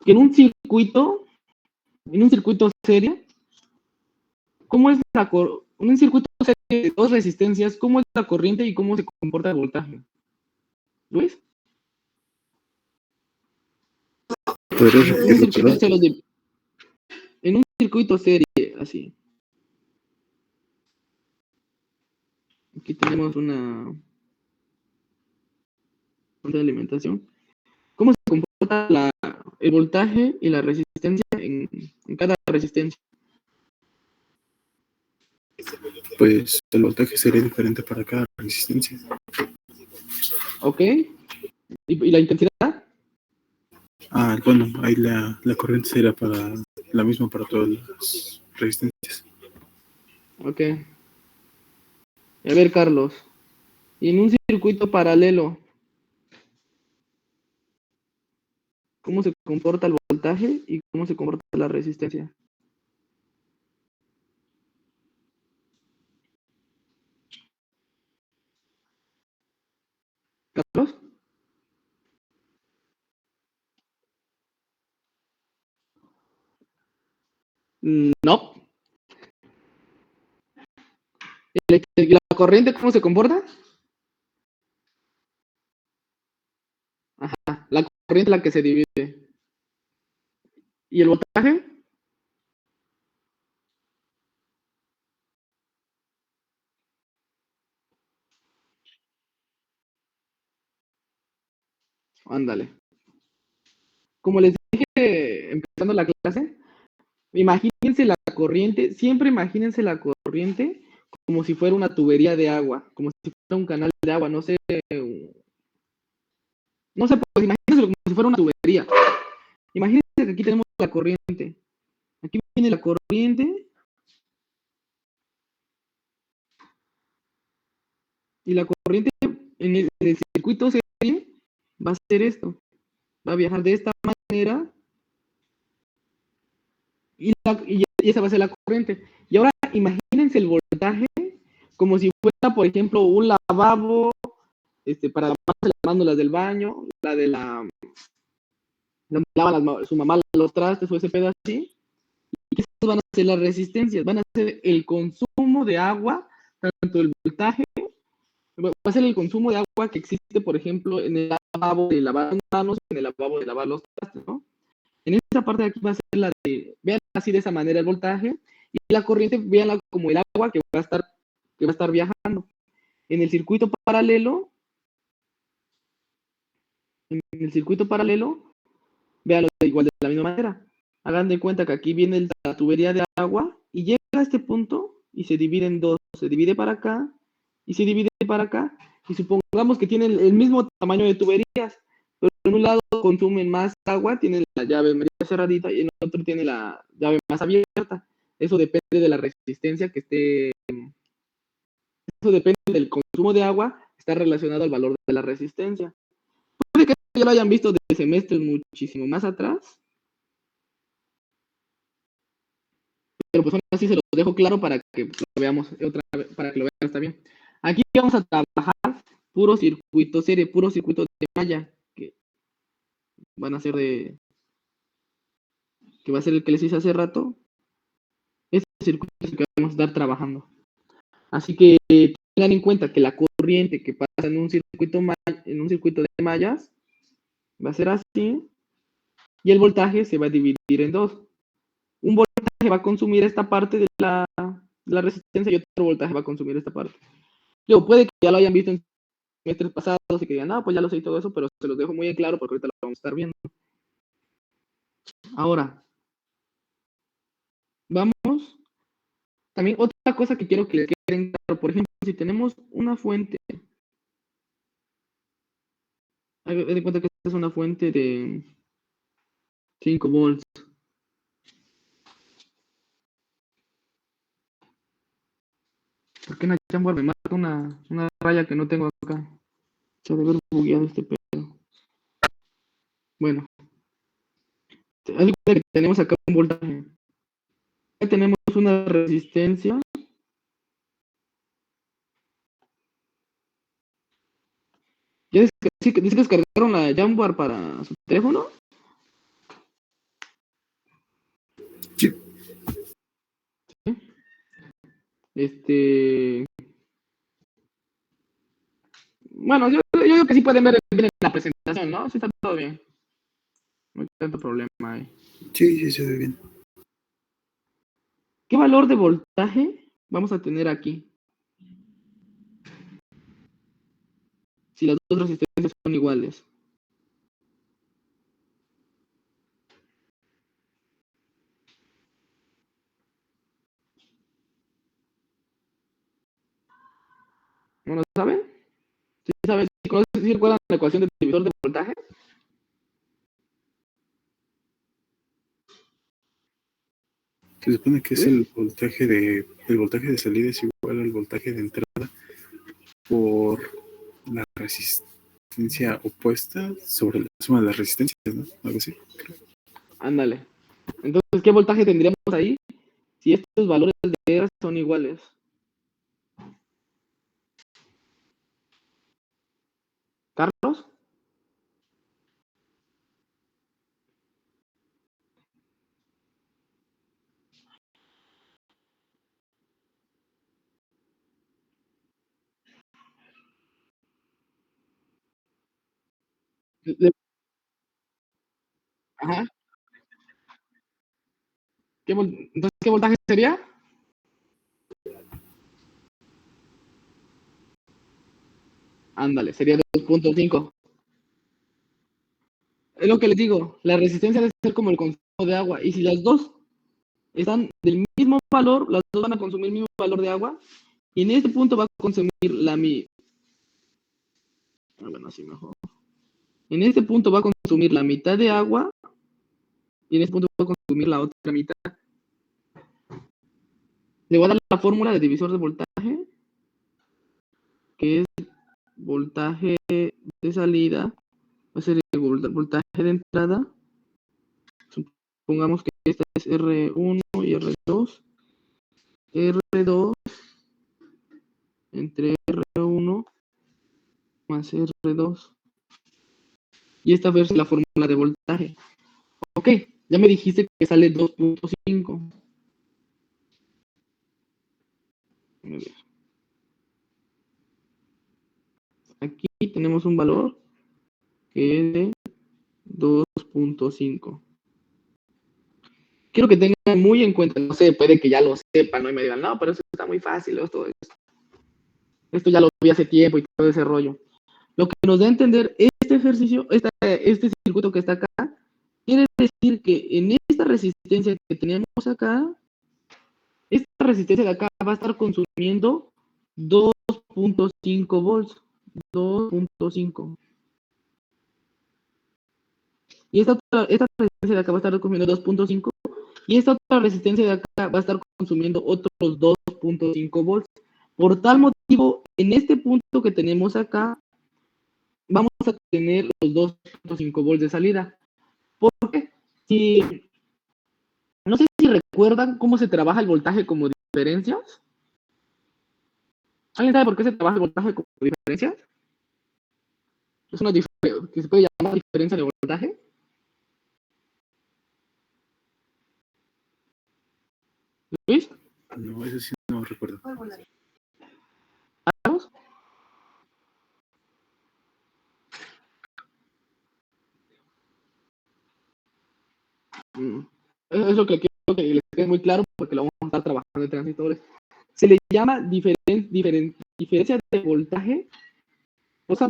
que en un circuito serie, cómo es un circuito serie de dos resistencias, cómo es la corriente y cómo se comporta el voltaje? ¿Luis? ¿Podrías repetirlo, perdón? En un circuito serie, así. Aquí tenemos una fuente de alimentación. ¿Cómo se comporta el voltaje y la resistencia en cada resistencia? Pues el voltaje sería diferente para cada resistencia. ¿Ok? ¿Y la intensidad? Bueno, ahí la corriente sería para la misma para todas las resistencias. Ok. A ver, Carlos. Y en un circuito paralelo, ¿cómo se comporta el voltaje y cómo se comporta la resistencia? ¿Carlos? No. ¿Y la corriente cómo se comporta? Ajá. La corriente es la que se divide. ¿Y el voltaje? Ándale. Como les dije empezando la clase, imagínense la corriente, siempre imagínense la corriente como si fuera una tubería de agua, como si fuera un canal de agua, no sé, pues imagínense como si fuera una tubería. Imagínense que aquí tenemos la corriente. Aquí viene la corriente y la corriente en el circuito serie va a hacer esto. Va a viajar de esta manera y esa va a ser la corriente. Y ahora imagínense el voltaje como si fuera, por ejemplo, un lavabo para lavarse las mándulas del baño, la de donde lava su mamá los trastes o ese pedo así. Y esas van a ser las resistencias, van a ser el consumo de agua, tanto el voltaje, va a ser el consumo de agua que existe, por ejemplo, en el lavabo de lavar las manos, en el lavabo de lavar los trastes, ¿no? En esta parte de aquí va a ser la de, vean así de esa manera el voltaje, y la corriente, veanla como el agua que va a estar viajando. En el circuito paralelo, véanlo igual de la misma manera. Hagan de cuenta que aquí viene la tubería de agua y llega a este punto y se divide en dos. Se divide para acá y se divide para acá. Y supongamos que tienen el mismo tamaño de tuberías, pero en un lado consumen más agua, tienen la llave media cerradita y en otro tiene la llave más abierta. Eso depende de la resistencia que esté. Eso depende del consumo de agua, está relacionado al valor de la resistencia. Puede que ya lo hayan visto de semestres muchísimo más atrás, pero pues aún así se lo dejo claro para que lo veamos otra vez, para que lo vean está bien. Aquí vamos a trabajar puro circuito serie, puro circuito de malla, que van a ser que va a ser el que les hice hace rato. Este circuito es el que vamos a estar trabajando. Así que tengan en cuenta que la corriente que pasa en un circuito de mallas va a ser así, y el voltaje se va a dividir en dos. Un voltaje va a consumir esta parte de la resistencia y otro voltaje va a consumir esta parte. Yo puede que ya lo hayan visto en semestres pasados y que digan, pues ya lo sé y todo eso, pero se los dejo muy en claro porque ahorita lo vamos a estar viendo. Ahora, vamos. También otra cosa que quiero que les quede claro, por ejemplo, si tenemos una fuente, hagan de cuenta que esta es una fuente de 5 volts. ¿Por qué en la Jamboard me marca una raya que no tengo acá? Se debe haber bugueado este pedo. Bueno, haz de cuenta que tenemos acá un voltaje. Acá tenemos una resistencia. ¿Ya dice que descargaron la Jamboard para su teléfono? Sí. Bueno, yo creo que sí pueden ver bien en la presentación, ¿no? Sí está todo bien. No hay tanto problema ahí. Sí, se ve bien. ¿Qué valor de voltaje vamos a tener aquí? si las dos resistencias son iguales. ¿No lo saben? ¿Sí saben? ¿Sí recuerdan la ecuación del divisor de voltaje? Se supone que es ¿Luis? el voltaje de salida es igual al voltaje de entrada por la resistencia opuesta sobre la suma de las resistencias, ¿no? Algo así. Ándale. Entonces, ¿qué voltaje tendríamos ahí si estos valores de R son iguales? ¿Carlos? Ajá. Entonces, ¿qué voltaje sería? Ándale, sería 2.5. Es lo que les digo, la resistencia debe ser como el consumo de agua. Y si las dos están del mismo valor, las dos van a consumir el mismo valor de agua. Y en este punto va a consumir bueno, así mejor. En este punto va a consumir la mitad de agua y en este punto va a consumir la otra mitad. Le voy a dar la fórmula de divisor de voltaje, que es voltaje de salida, va a ser el voltaje de entrada. Supongamos que esta es R1 y R2. R2 entre R1 más R2. Y esta es la fórmula de voltaje. Ok, ya me dijiste que sale 2.5. Aquí tenemos un valor que es de 2.5. Quiero que tengan muy en cuenta, no sé, puede que ya lo sepan, ¿no? Y me digan, no, pero eso está muy fácil, esto ya lo vi hace tiempo y todo ese rollo. Lo que nos da a entender este ejercicio, este circuito que está acá, quiere decir que en esta resistencia que tenemos acá, esta resistencia de acá va a estar consumiendo 2.5 volts. 2.5. Y esta resistencia de acá va a estar consumiendo 2.5. Y esta otra resistencia de acá va a estar consumiendo otros 2.5 volts. Por tal motivo, en este punto que tenemos acá, vamos a tener los 2.5 volts de salida. Porque si, no sé si recuerdan cómo se trabaja el voltaje como diferencias. ¿Alguien sabe por qué se trabaja el voltaje como diferencias? Es una diferencia que se puede llamar diferencia de voltaje. ¿Luis? No, eso sí no recuerdo. ¿Carlos? Es lo que quiero que les quede muy claro porque lo vamos a estar trabajando en transistores. Se le llama diferencia de voltaje. O sea,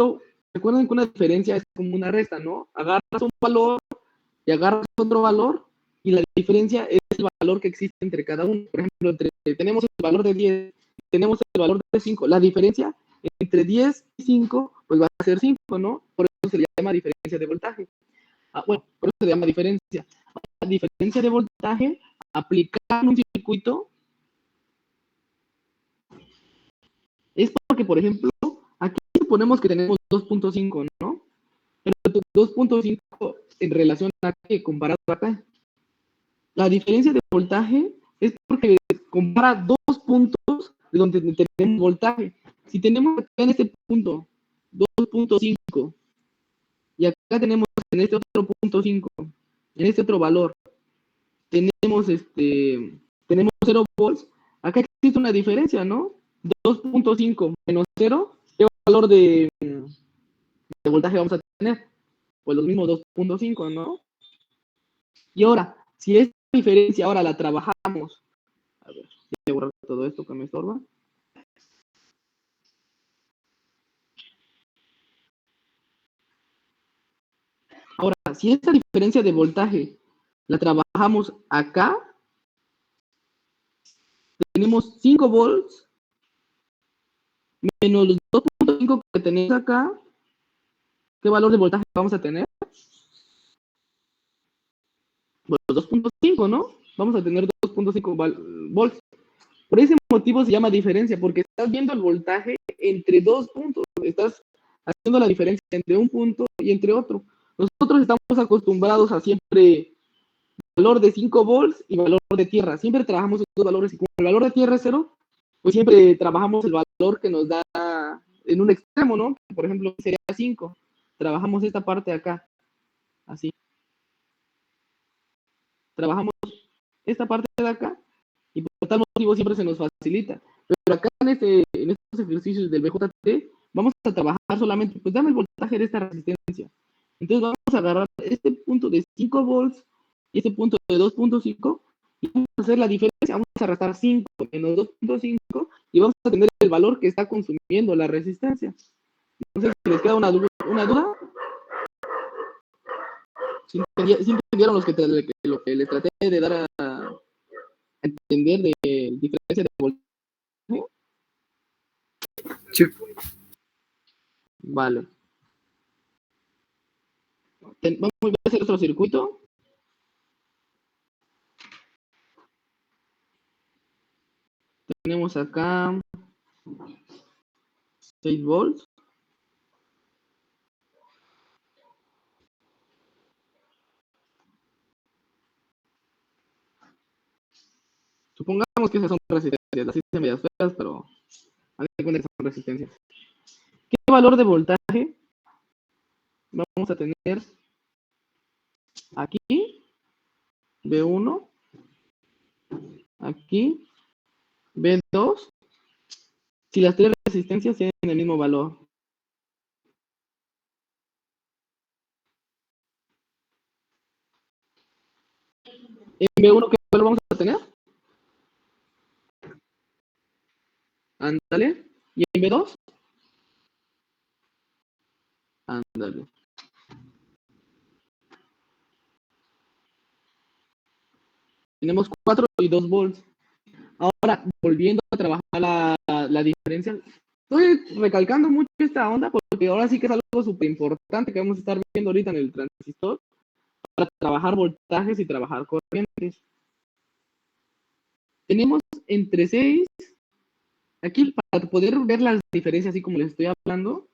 recuerden que una diferencia es como una resta, ¿no? Agarras un valor y agarras otro valor y la diferencia es el valor que existe entre cada uno. Por ejemplo, tenemos el valor de 10, tenemos el valor de 5. La diferencia entre 10 y 5 pues va a ser 5, ¿no? Por eso se le llama diferencia de voltaje. Bueno, por eso se le llama diferencia. La diferencia de voltaje aplicada en un circuito es porque, por ejemplo, aquí suponemos que tenemos 2.5, ¿no? Pero 2.5 en relación a qué, comparado a acá. La diferencia de voltaje es porque compara dos puntos de donde tenemos voltaje. Si tenemos acá en este punto 2.5 y acá tenemos en este otro punto 5, en este otro valor, tenemos 0 volts, acá existe una diferencia, ¿no? 2.5 menos 0, ¿qué valor de voltaje vamos a tener? Pues los mismos 2.5, ¿no? Y ahora, si esta diferencia ahora la trabajamos, a ver, voy a borrar todo esto que me estorba. Ahora, si esta diferencia de voltaje la trabajamos acá, tenemos 5 volts menos los 2.5 que tenemos acá. ¿Qué valor de voltaje vamos a tener? Pues 2.5, ¿no? Vamos a tener 2.5 volts. Por ese motivo se llama diferencia, porque estás viendo el voltaje entre dos puntos. Estás haciendo la diferencia entre un punto y entre otro. Nosotros estamos acostumbrados a siempre valor de 5 volts y valor de tierra. Siempre trabajamos estos valores. Y como el valor de tierra es 0, pues siempre trabajamos el valor que nos da en un extremo, ¿no? Por ejemplo, sería 5. Trabajamos esta parte de acá, así. Trabajamos esta parte de acá y por tal motivo siempre se nos facilita. Pero acá en estos ejercicios del BJT vamos a trabajar solamente, pues dame el voltaje de esta resistencia. Entonces vamos a agarrar este punto de 5 volts y este punto de 2.5 y vamos a hacer la diferencia. Vamos a restar 5 menos 2.5 y vamos a tener el valor que está consumiendo la resistencia. Entonces, si les queda una duda, ¿sí entendieron lo que les traté de dar a entender de diferencia de voltaje? Sí. Vale. Vamos a hacer otro circuito. Tenemos acá 6 volts. Supongamos que esas son resistencias, las hice medias feas, pero a ver cuántas son resistencias. ¿Qué valor de voltaje vamos a tener aquí? B1, aquí, B2, si las tres resistencias tienen el mismo valor. En B1, ¿qué valor vamos a tener? Ándale. ¿Y en B2? Ándale. Tenemos 4 y 2 volts. Ahora, volviendo a trabajar la diferencia, estoy recalcando mucho esta onda porque ahora sí que es algo súper importante que vamos a estar viendo ahorita en el transistor para trabajar voltajes y trabajar corrientes. Tenemos entre 6, aquí para poder ver las diferencias así como les estoy hablando,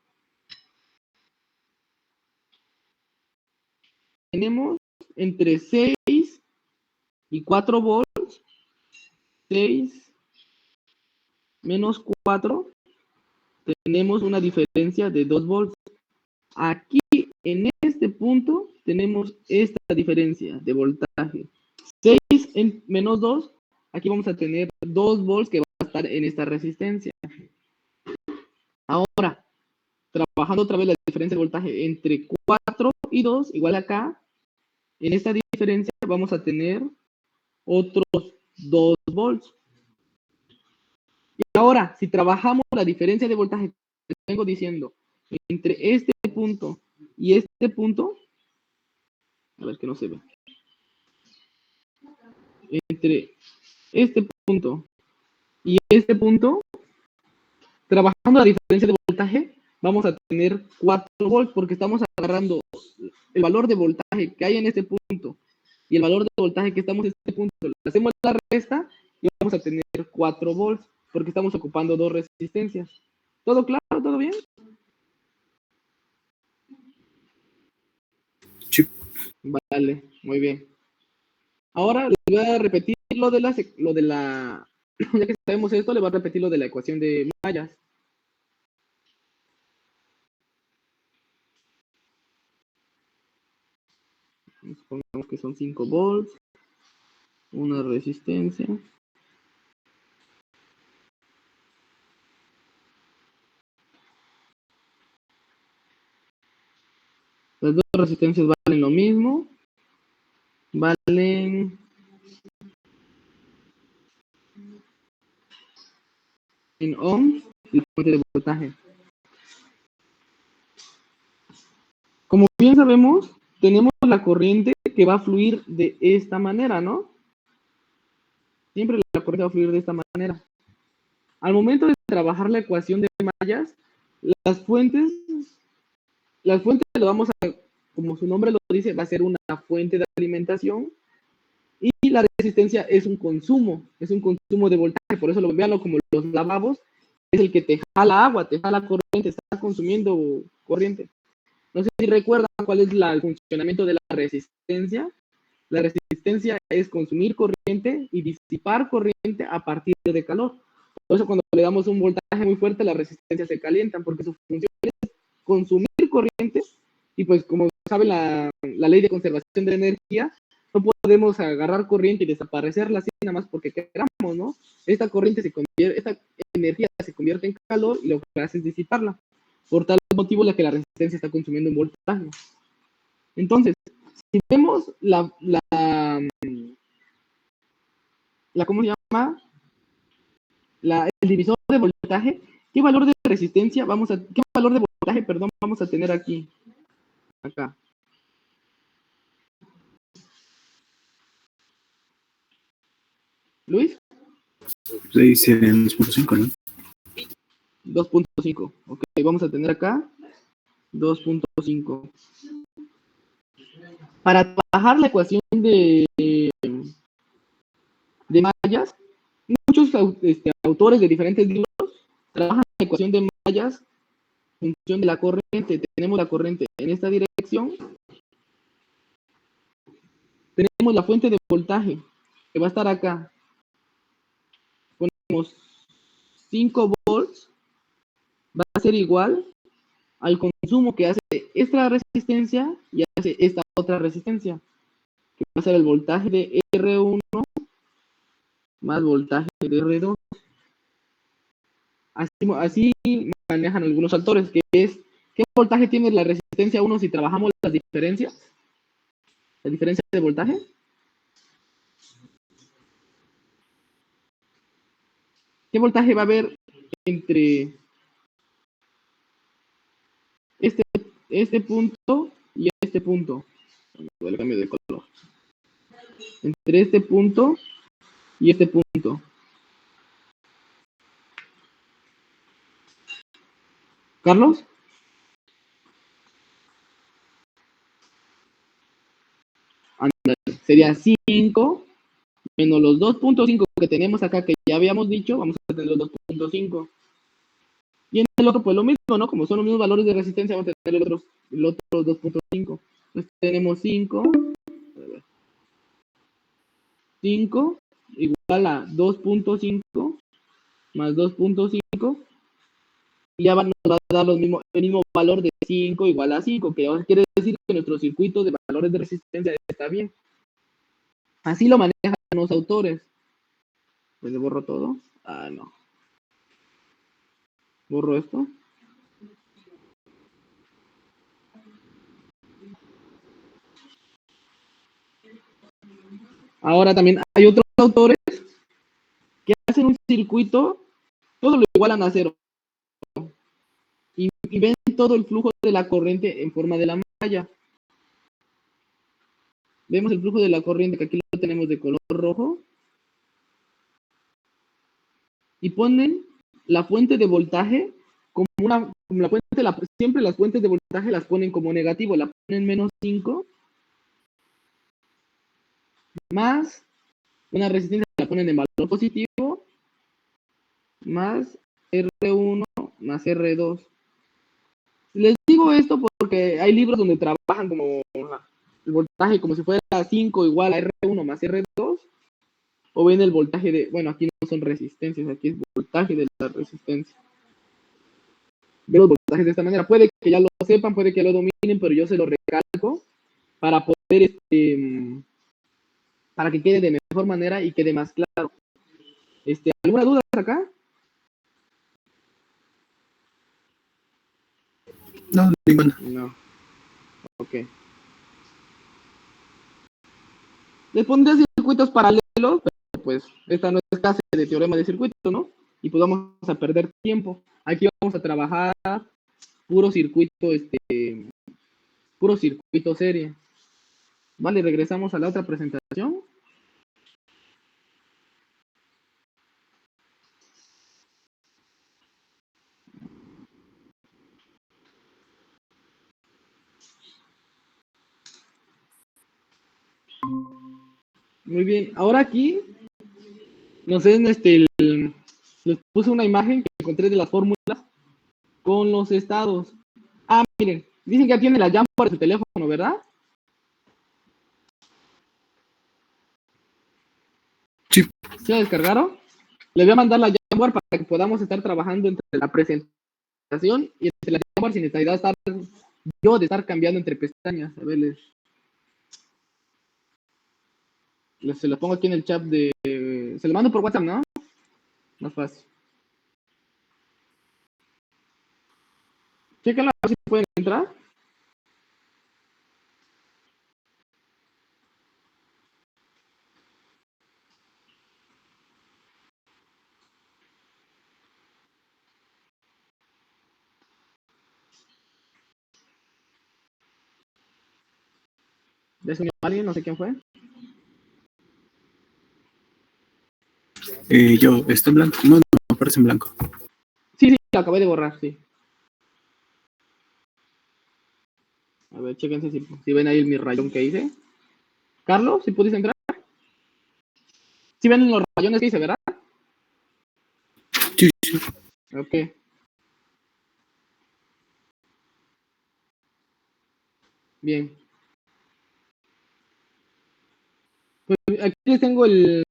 tenemos entre 6 y 4 volts, 6 menos 4, tenemos una diferencia de 2 volts. Aquí, en este punto, tenemos esta diferencia de voltaje. 6 en menos 2, aquí vamos a tener 2 volts que va a estar en esta resistencia. Ahora, trabajando otra vez la diferencia de voltaje entre 4 y 2, igual acá, en esta diferencia vamos a tener otros 2 volts. Y ahora, si trabajamos la diferencia de voltaje, que vengo diciendo, entre este punto y este punto, a ver que no se ve, entre este punto y este punto, trabajando la diferencia de voltaje, vamos a tener 4 volts porque estamos agarrando el valor de voltaje que hay en este punto y el valor de voltaje que estamos en este punto, le hacemos la resta y vamos a tener 4 volts porque estamos ocupando 2 resistencias. ¿Todo claro? ¿Todo bien? Sí. Vale, muy bien. Ahora les voy a repetir lo de la ya que sabemos esto, le voy a repetir lo de la ecuación de mallas. Supongamos que son 5 volts, una resistencia. Las dos resistencias valen lo mismo. Valen en ohms y fuente de voltaje. Como bien sabemos, tenemos la corriente que va a fluir de esta manera, ¿no? Siempre la corriente va a fluir de esta manera. Al momento de trabajar la ecuación de mallas, las fuentes lo vamos a, como su nombre lo dice, va a ser una fuente de alimentación, y la resistencia es un consumo de voltaje. Por eso véanlo como los lavabos, es el que te jala agua, te jala corriente, está consumiendo corriente. No sé si recuerdan cuál es el funcionamiento de la resistencia. La resistencia es consumir corriente y disipar corriente a partir de calor. Por eso cuando le damos un voltaje muy fuerte, las resistencias se calientan, porque su función es consumir corriente, y pues como saben la ley de conservación de la energía, no podemos agarrar corriente y desaparecerla así nada más porque queramos, ¿no? Esta energía se convierte en calor y lo que hace es disiparla. Por tal motivo la resistencia está consumiendo un voltaje. Entonces, si vemos ¿cómo se llama? El divisor de voltaje, ¿qué valor de resistencia qué valor de voltaje, perdón, vamos a tener aquí? Acá. ¿Luis? Ahí serían 2.5, ¿no? 2.5. Ok, vamos a tener acá 2.5. Para trabajar la ecuación de mallas, muchos autores de diferentes libros trabajan la ecuación de mallas en función de la corriente. Tenemos la corriente en esta dirección. Tenemos la fuente de voltaje que va a estar acá. Ponemos 5 volts, va a ser igual al consumo que hace esta resistencia y hace esta otra resistencia, que va a ser el voltaje de R1 más voltaje de R2. Así manejan algunos autores, que es, ¿qué voltaje tiene la resistencia 1 si trabajamos las diferencias? La diferencia de voltaje. ¿Qué voltaje va a haber entre este punto y este punto? El cambio de color. Entre este punto y este punto. ¿Carlos? Andale. Sería 5 menos los 2.5 que tenemos acá, que ya habíamos dicho, vamos a tener los 2.5. Y en el otro, pues lo mismo, ¿no? Como son los mismos valores de resistencia, vamos a tener el otro 2.5. Entonces tenemos 5 igual a 2.5 más 2.5, y ya nos va a dar el mismo valor de 5 igual a 5, que quiere decir que nuestro circuito de valores de resistencia está bien. Así lo manejan los autores. Pues le borro todo. Ah, no. Borro esto. Ahora también hay otros autores que hacen un circuito, todo lo igualan a cero, y ven todo el flujo de la corriente en forma de la malla. Vemos el flujo de la corriente, que aquí lo tenemos de color rojo, y ponen la fuente de voltaje como la fuente, siempre las fuentes de voltaje las ponen como negativo, la ponen menos 5, más una resistencia la ponen en valor positivo, más R1 más R2. Les digo esto porque hay libros donde trabajan como el voltaje como si fuera 5 igual a R1 más R2, o ven el voltaje de, bueno, aquí no son resistencias, aquí es voltaje de la resistencia. Ven los voltajes de esta manera. Puede que ya lo sepan, puede que ya lo dominen, pero yo se lo recalco para poder, para que quede de mejor manera y quede más claro. ¿Alguna duda acá? No, ninguna. No. Ok. Les pondré circuitos paralelos, pero pues esta no es clase de teorema de circuito, ¿no? Y pues vamos a perder tiempo. Aquí vamos a trabajar puro circuito, puro circuito serie. Vale, regresamos a la otra presentación. Muy bien, ahora aquí nos den les puse una imagen que encontré de las fórmulas con los estados. Ah, miren, dicen que ya tiene la llama para su teléfono, ¿verdad? Sí. ¿Sí la descargaron? Les voy a mandar la Jamboard para que podamos estar trabajando entre la presentación y entre la Jamboard sin necesidad de estar cambiando entre pestañas. A ver, se lo pongo aquí en el chat se lo mando por WhatsApp, ¿no? Más fácil. Chéquenlo a ver si pueden entrar. ¿Ya se unió alguien? No sé quién fue. Yo, está en blanco. No, no aparece en blanco. Sí, lo acabé de borrar, sí. A ver, chéquense si ven ahí mi rayón que hice. Carlos, ¿si pudiste entrar? ¿Sí ven los rayones que hice, verdad? Sí, sí. Ok. Bien. Pues aquí les tengo las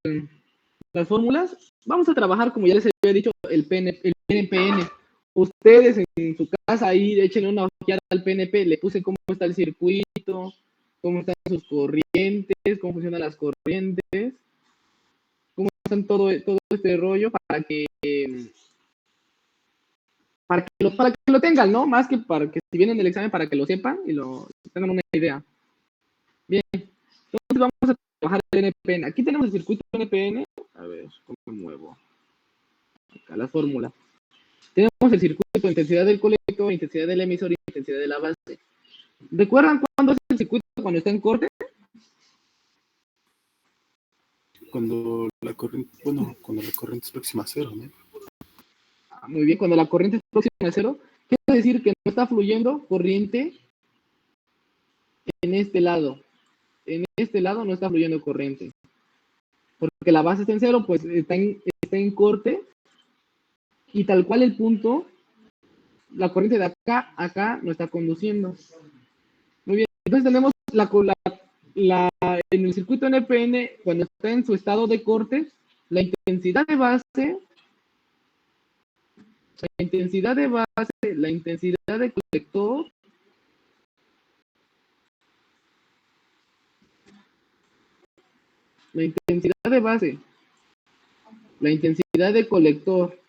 fórmulas. Vamos a trabajar, como ya les había dicho, el PNPN. Ustedes en su casa ahí échenle una ojeada al PNP. Le puse cómo está el circuito, cómo están sus corrientes, cómo funcionan las corrientes, cómo están todo este rollo para que lo tengan, ¿no? Más que para que si vienen del examen, para que lo sepan y lo tengan una idea. Bien, entonces vamos a trabajar el NPN. Aquí tenemos el circuito NPN. A ver, ¿cómo me muevo? Acá la fórmula. Tenemos el circuito de intensidad del colector, intensidad del emisor y intensidad de la base. ¿Recuerdan cuándo es el circuito cuando está en corte? Cuando la corriente, bueno, cuando la corriente es próxima a cero, ¿no? Muy bien, cuando la corriente es próxima a cero, quiere decir que no está fluyendo corriente en este lado. En este lado no está fluyendo corriente. Porque la base está en cero, pues está en corte. Y tal cual el punto, la corriente de acá a acá no está conduciendo. Muy bien, entonces tenemos en el circuito NPN, cuando está en su estado de corte, la intensidad de base, la intensidad de colector, la intensidad de base, la intensidad de colector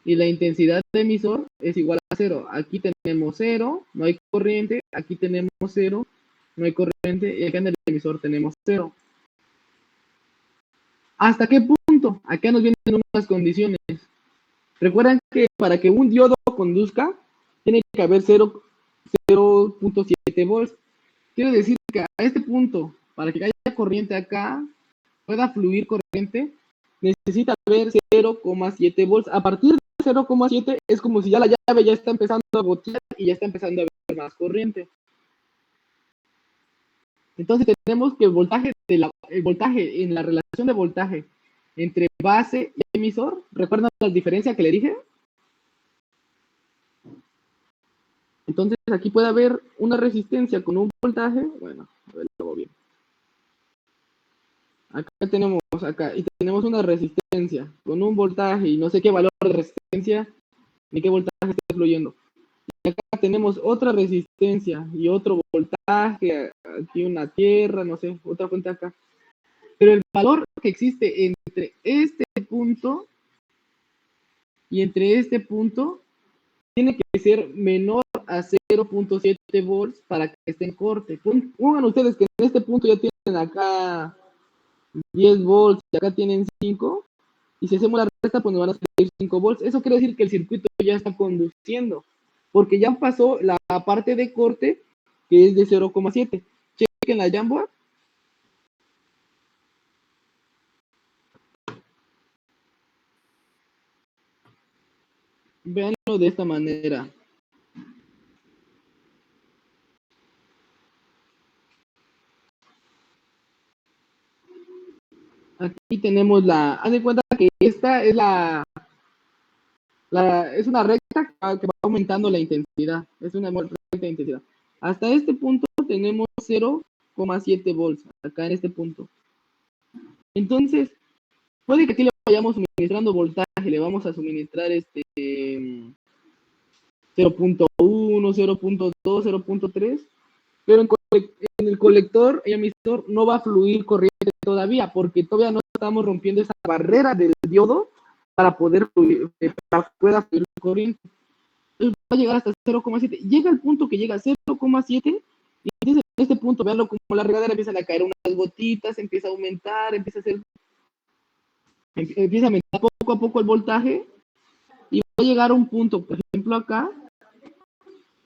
y la intensidad de emisor es igual a cero. Aquí tenemos cero, no hay corriente, aquí tenemos cero, no hay corriente, y acá en el emisor tenemos cero. ¿Hasta qué punto? Acá nos vienen unas condiciones. Recuerdan que para que un diodo conduzca, tiene que haber 0.7 volts. Quiere decir que a este punto, para que haya corriente acá, pueda fluir corriente, necesita haber 0.7 volts. A partir de 0.7 es como si ya la llave ya está empezando a gotear y ya está empezando a haber más corriente. Entonces tenemos que el voltaje en la relación de voltaje entre base y emisor, ¿recuerdan la diferencia que le dije? Entonces aquí puede haber una resistencia con un voltaje, bueno, a ver, lo hago bien. Acá tenemos y tenemos una resistencia con un voltaje y no sé qué valor de resistencia ni qué voltaje está fluyendo. Y acá tenemos otra resistencia y otro voltaje, aquí una tierra, no sé, otra fuente acá. Pero el valor que existe entre este punto y entre este punto tiene que ser menor a 0.7 volts para que esté en corte. Pongan ustedes que en este punto ya tienen acá 10 volts y acá tienen 5, y si hacemos la resta, pues nos van a salir 5 volts. Eso quiere decir que el circuito ya está conduciendo, porque ya pasó la parte de corte, que es de 0.7. Chequen la Jamboard. Véanlo de esta manera. Aquí tenemos haz de cuenta que esta es es una recta que va aumentando la intensidad. Es una recta de intensidad. Hasta este punto tenemos 0,7 volts, acá en este punto. Entonces, puede que aquí le vayamos suministrando voltaje, le vamos a suministrar 0.1, 0.2, 0.3, pero en el colector y emisor no va a fluir corriente todavía, porque todavía no estamos rompiendo esa barrera del diodo para poder fluir, para que pueda fluir corriente. Entonces va a llegar hasta 0,7. Llega el punto que llega a 0,7 y entonces en este punto, veanlo como la regadera empiezan a caer unas gotitas, empieza a aumentar, empieza a aumentar poco a poco el voltaje y va a llegar a un punto, por ejemplo acá,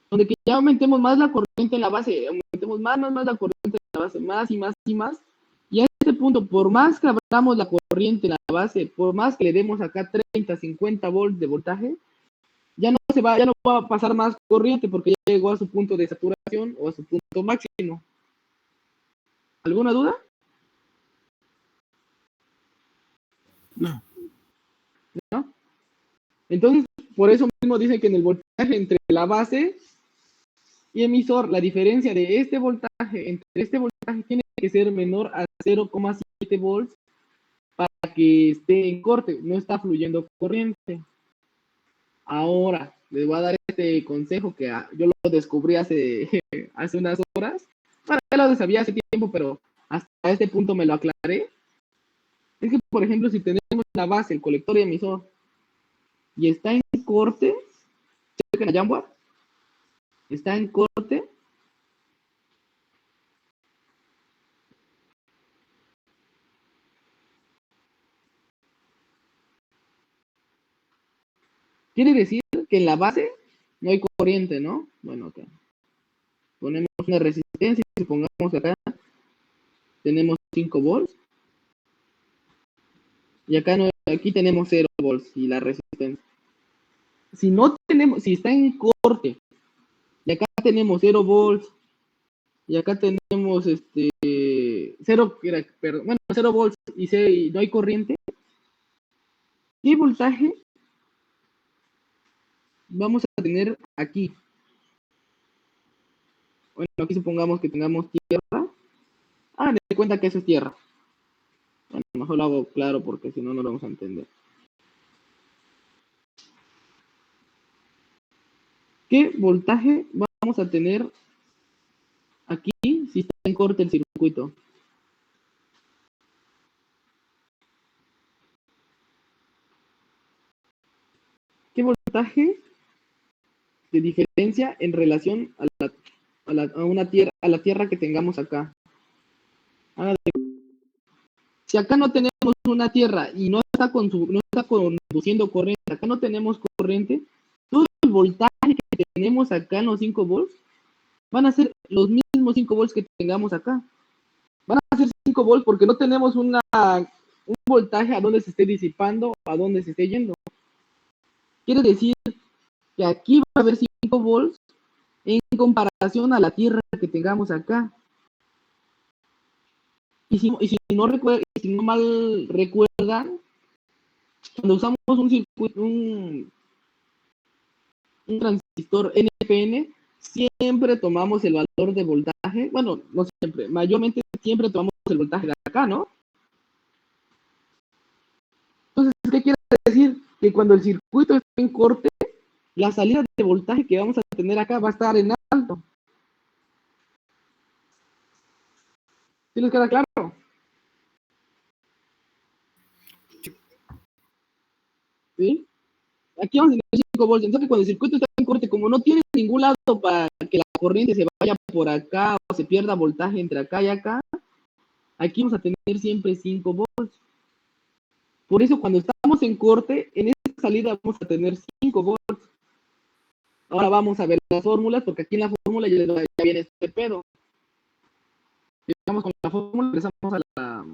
donde que ya aumentemos más la corriente en la base, aumentemos más la corriente en la base, más y más y más. Y a este punto, por más que abramos la corriente en la base, por más que le demos acá 30, 50 volts de voltaje, ya no va a pasar más corriente porque ya llegó a su punto de saturación o a su punto máximo. ¿Alguna duda? No. ¿No? Entonces, por eso mismo dicen que en el voltaje entre la base y emisor, la diferencia de este voltaje entre este voltaje tiene que ser menor a 0,7 volts para que esté en corte, no está fluyendo corriente. Ahora, les voy a dar este consejo que yo lo descubrí hace unas horas. Bueno, ya lo sabía hace tiempo, pero hasta este punto me lo aclaré. Es que, por ejemplo, si tenemos la base, el colector y emisor, y está en corte, chequen la Jamboard, está en corte, quiere decir que en la base no hay corriente, ¿no? Bueno, okay. Ponemos una resistencia, supongamos que acá tenemos 5 volts, y acá aquí tenemos 0 volts y la resistencia. Si está en corte, y acá tenemos 0 volts, y acá tenemos 0 volts y no hay corriente, ¿qué voltaje vamos a tener aquí? Bueno, aquí supongamos que tengamos tierra. Háganme cuenta que eso es tierra. Bueno, mejor lo hago claro porque si no, no lo vamos a entender. ¿Qué voltaje vamos a tener aquí si está en corte el circuito? ¿Qué voltaje de diferencia en relación a la tierra que tengamos acá? Si acá no tenemos una tierra y no está conduciendo corriente, acá no tenemos corriente, todo el voltaje que tenemos acá en los 5 volts van a ser los mismos 5 volts que tengamos acá. Van a ser 5 volts porque no tenemos un voltaje a donde se esté disipando, a donde se esté yendo. Quiere decir que aquí va a haber 5 volts en comparación a la tierra que tengamos acá. Y si no mal recuerdan, cuando usamos un circuito, un transistor NPN, siempre tomamos el valor de voltaje, bueno, no siempre, mayormente siempre tomamos el voltaje de acá, ¿no? Entonces, ¿qué quiere decir? Que cuando el circuito está en corte, la salida de voltaje que vamos a tener acá va a estar en alto. ¿Sí les queda claro? ¿Sí? Aquí vamos a tener 5 volts. Entonces, cuando el circuito está en corte, como no tiene ningún lado para que la corriente se vaya por acá o se pierda voltaje entre acá y acá, aquí vamos a tener siempre 5 volts. Por eso, cuando estamos en corte, en esta salida vamos a tener 5 volts. Ahora vamos a ver las fórmulas, porque aquí en la fórmula ya viene este pedo. Vamos con la fórmula, empezamos a la...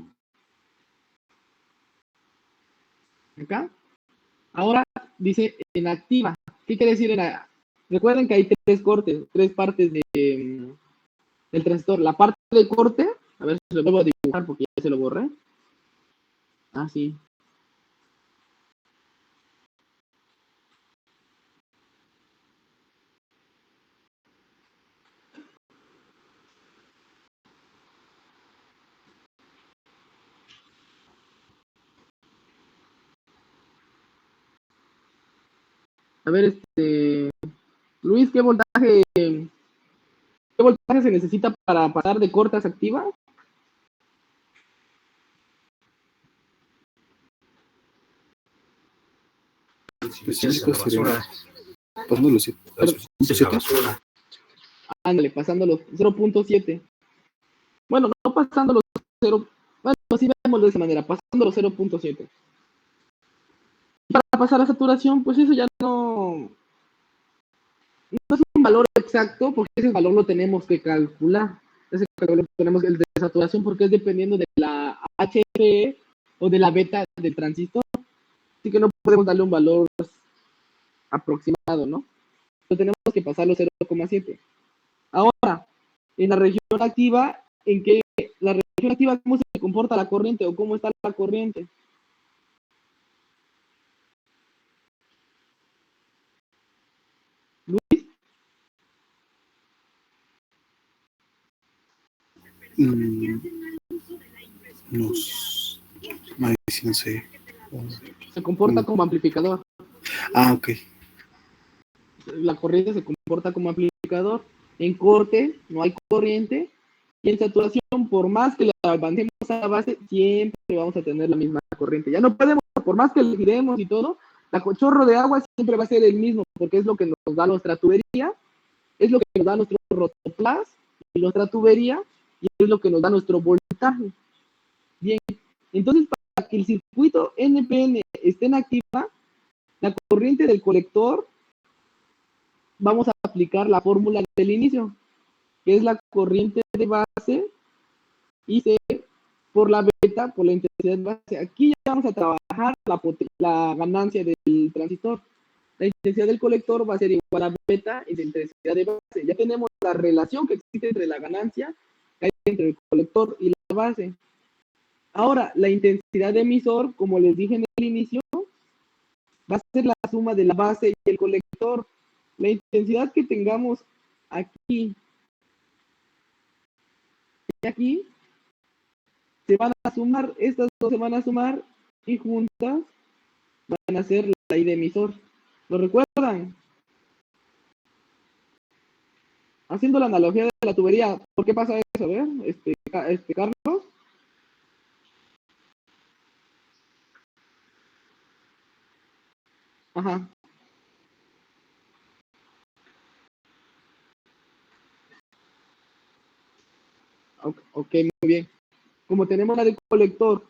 acá. Ahora dice en activa. ¿Qué quiere decir? Recuerden que hay tres partes del transistor. La parte de corte, a ver si lo vuelvo a dibujar porque ya se lo borré. Ah, sí. A ver, Luis, ¿qué voltaje se necesita para pasar de cortas a activas? Específico sería pasando los 7. Ándale, pasando los 0.7. Bueno, no pasando los 0. Bueno, sí vemos de esa manera, pasando los 0.7. Para pasar a saturación, pues eso ya no es un valor exacto, porque ese valor lo tenemos que calcular. Ese valor lo tenemos el de saturación porque es dependiendo de la HFE o de la beta del transistor. Así que no podemos darle un valor aproximado, ¿no? Lo tenemos que pasar los 0.7. Ahora, en la región activa, la región activa, ¿cómo se comporta la corriente o cómo está la corriente? Luis, No sé. se comporta como amplificador. Ok. La corriente se comporta como amplificador. En corte no hay corriente. Y en saturación, por más que le avancemos a la base, siempre vamos a tener la misma corriente. Ya no podemos, por más que le giremos y todo, la chorro de agua siempre va a ser el mismo, porque es lo que nos da nuestra tubería, es lo que nos da nuestro rotoplas y nuestra tubería, y es lo que nos da nuestro voltaje. Bien, entonces para que el circuito NPN esté en activa, la corriente del colector, vamos a aplicar la fórmula del inicio, que es la corriente de base IC por la beta, por la intensidad de base. Aquí ya vamos a trabajar la ganancia del transistor. La intensidad del colector va a ser igual a beta y la intensidad de base. Ya tenemos la relación que existe entre la ganancia que hay entre el colector y la base. Ahora, la intensidad de emisor, como les dije en el inicio, va a ser la suma de la base y el colector. La intensidad que tengamos aquí y aquí se van a sumar, estas dos se van a sumar y juntas van a ser la I de emisor. ¿Lo recuerdan? Haciendo la analogía de la tubería, ¿por qué pasa eso? A ver, Carlos. Ajá. Ok, muy bien. Como tenemos la de colector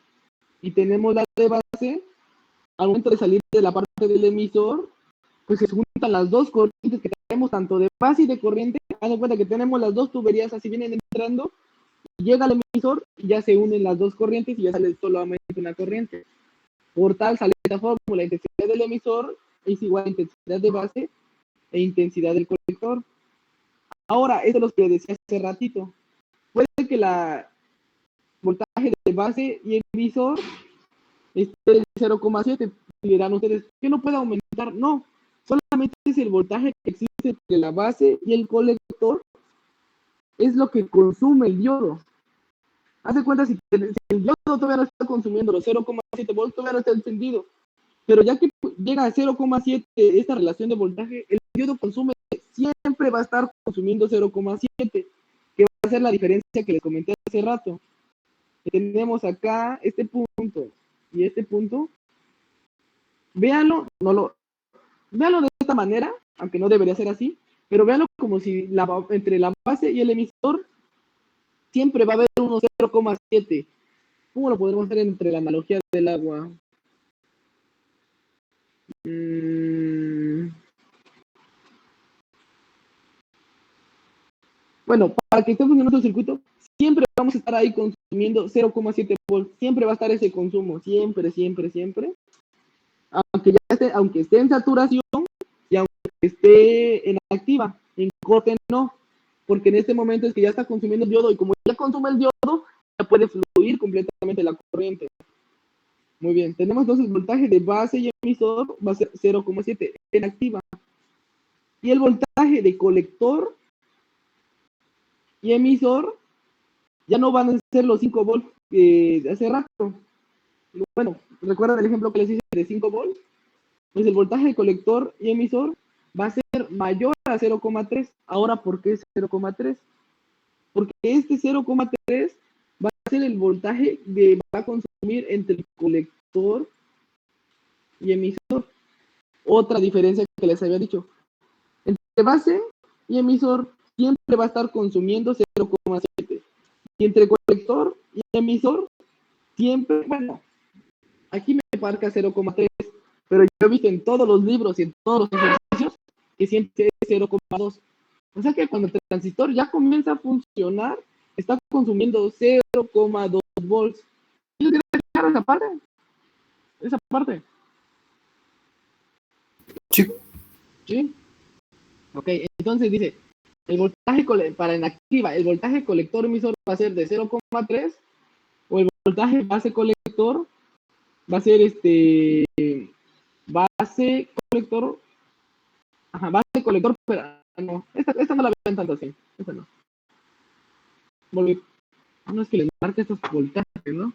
y tenemos la de base, al momento de salir de la parte del emisor, pues se juntan las dos corrientes que tenemos, tanto de base y de corriente. Haz de cuenta que tenemos las dos tuberías así vienen entrando, llega al emisor y ya se unen las dos corrientes y ya sale solamente una corriente. Por tal sale esta fórmula: la intensidad del emisor es igual a intensidad de base e intensidad del colector. Ahora, esto es lo que decía hace ratito. Puede que la voltaje de base y emisor esté de 0,7. Y dirán ustedes, ¿qué no puede aumentar? No, solamente es el voltaje que existe entre la base y el colector, es lo que consume el diodo. Haz de cuenta, si el diodo todavía no está consumiendo los 0,7 volts, todavía no está encendido. Pero ya que llega a 0,7 esta relación de voltaje, el diodo consume, siempre va a estar consumiendo 0,7, que va a ser la diferencia que les comenté hace rato. Tenemos acá este punto y este punto. Véanlo, véanlo de esta manera, aunque no debería ser así, pero véanlo como si entre la base y el emisor siempre va a haber unos 0,7. ¿Cómo lo podemos hacer entre la analogía del agua? Bueno, para que esté funcionando nuestro circuito, siempre vamos a estar ahí consumiendo 0,7 volts. Siempre va a estar ese consumo, siempre, siempre, siempre. aunque esté en saturación y aunque esté en activa, en corte no, porque en este momento es que ya está consumiendo el diodo y como ya consume el diodo, ya puede fluir completamente la corriente. Muy bien, tenemos entonces el voltaje de base y emisor va a ser 0,7 en activa. Y el voltaje de colector y emisor ya no van a ser los 5 volts de hace rato. Bueno, ¿recuerdan el ejemplo que les hice de 5 volts? Pues el voltaje de colector y emisor va a ser mayor a 0,3. Ahora, ¿por qué 0,3? Porque este 0,3 va a ser el voltaje que va a consumir entre el colector y emisor. Otra diferencia que les había dicho. Entre base y emisor siempre va a estar consumiendo 0,7. Y entre colector y emisor siempre, bueno, aquí me marca 0,3, pero yo he visto en todos los libros y en todos los ejercicios que siempre es 0,2. O sea que cuando el transistor ya comienza a funcionar, está consumiendo 0,2 volts. ¿Y tienes que dejar esa parte? Esa parte. Sí. ¿Sí? Ok, entonces dice, el voltaje para inactiva, el voltaje colector emisor va a ser de 0,3 o el voltaje base colector va a ser base colector, ajá, base colector, pero no, esta no la vean tanto así, esta no. No es que les marque estos voltajes, ¿no?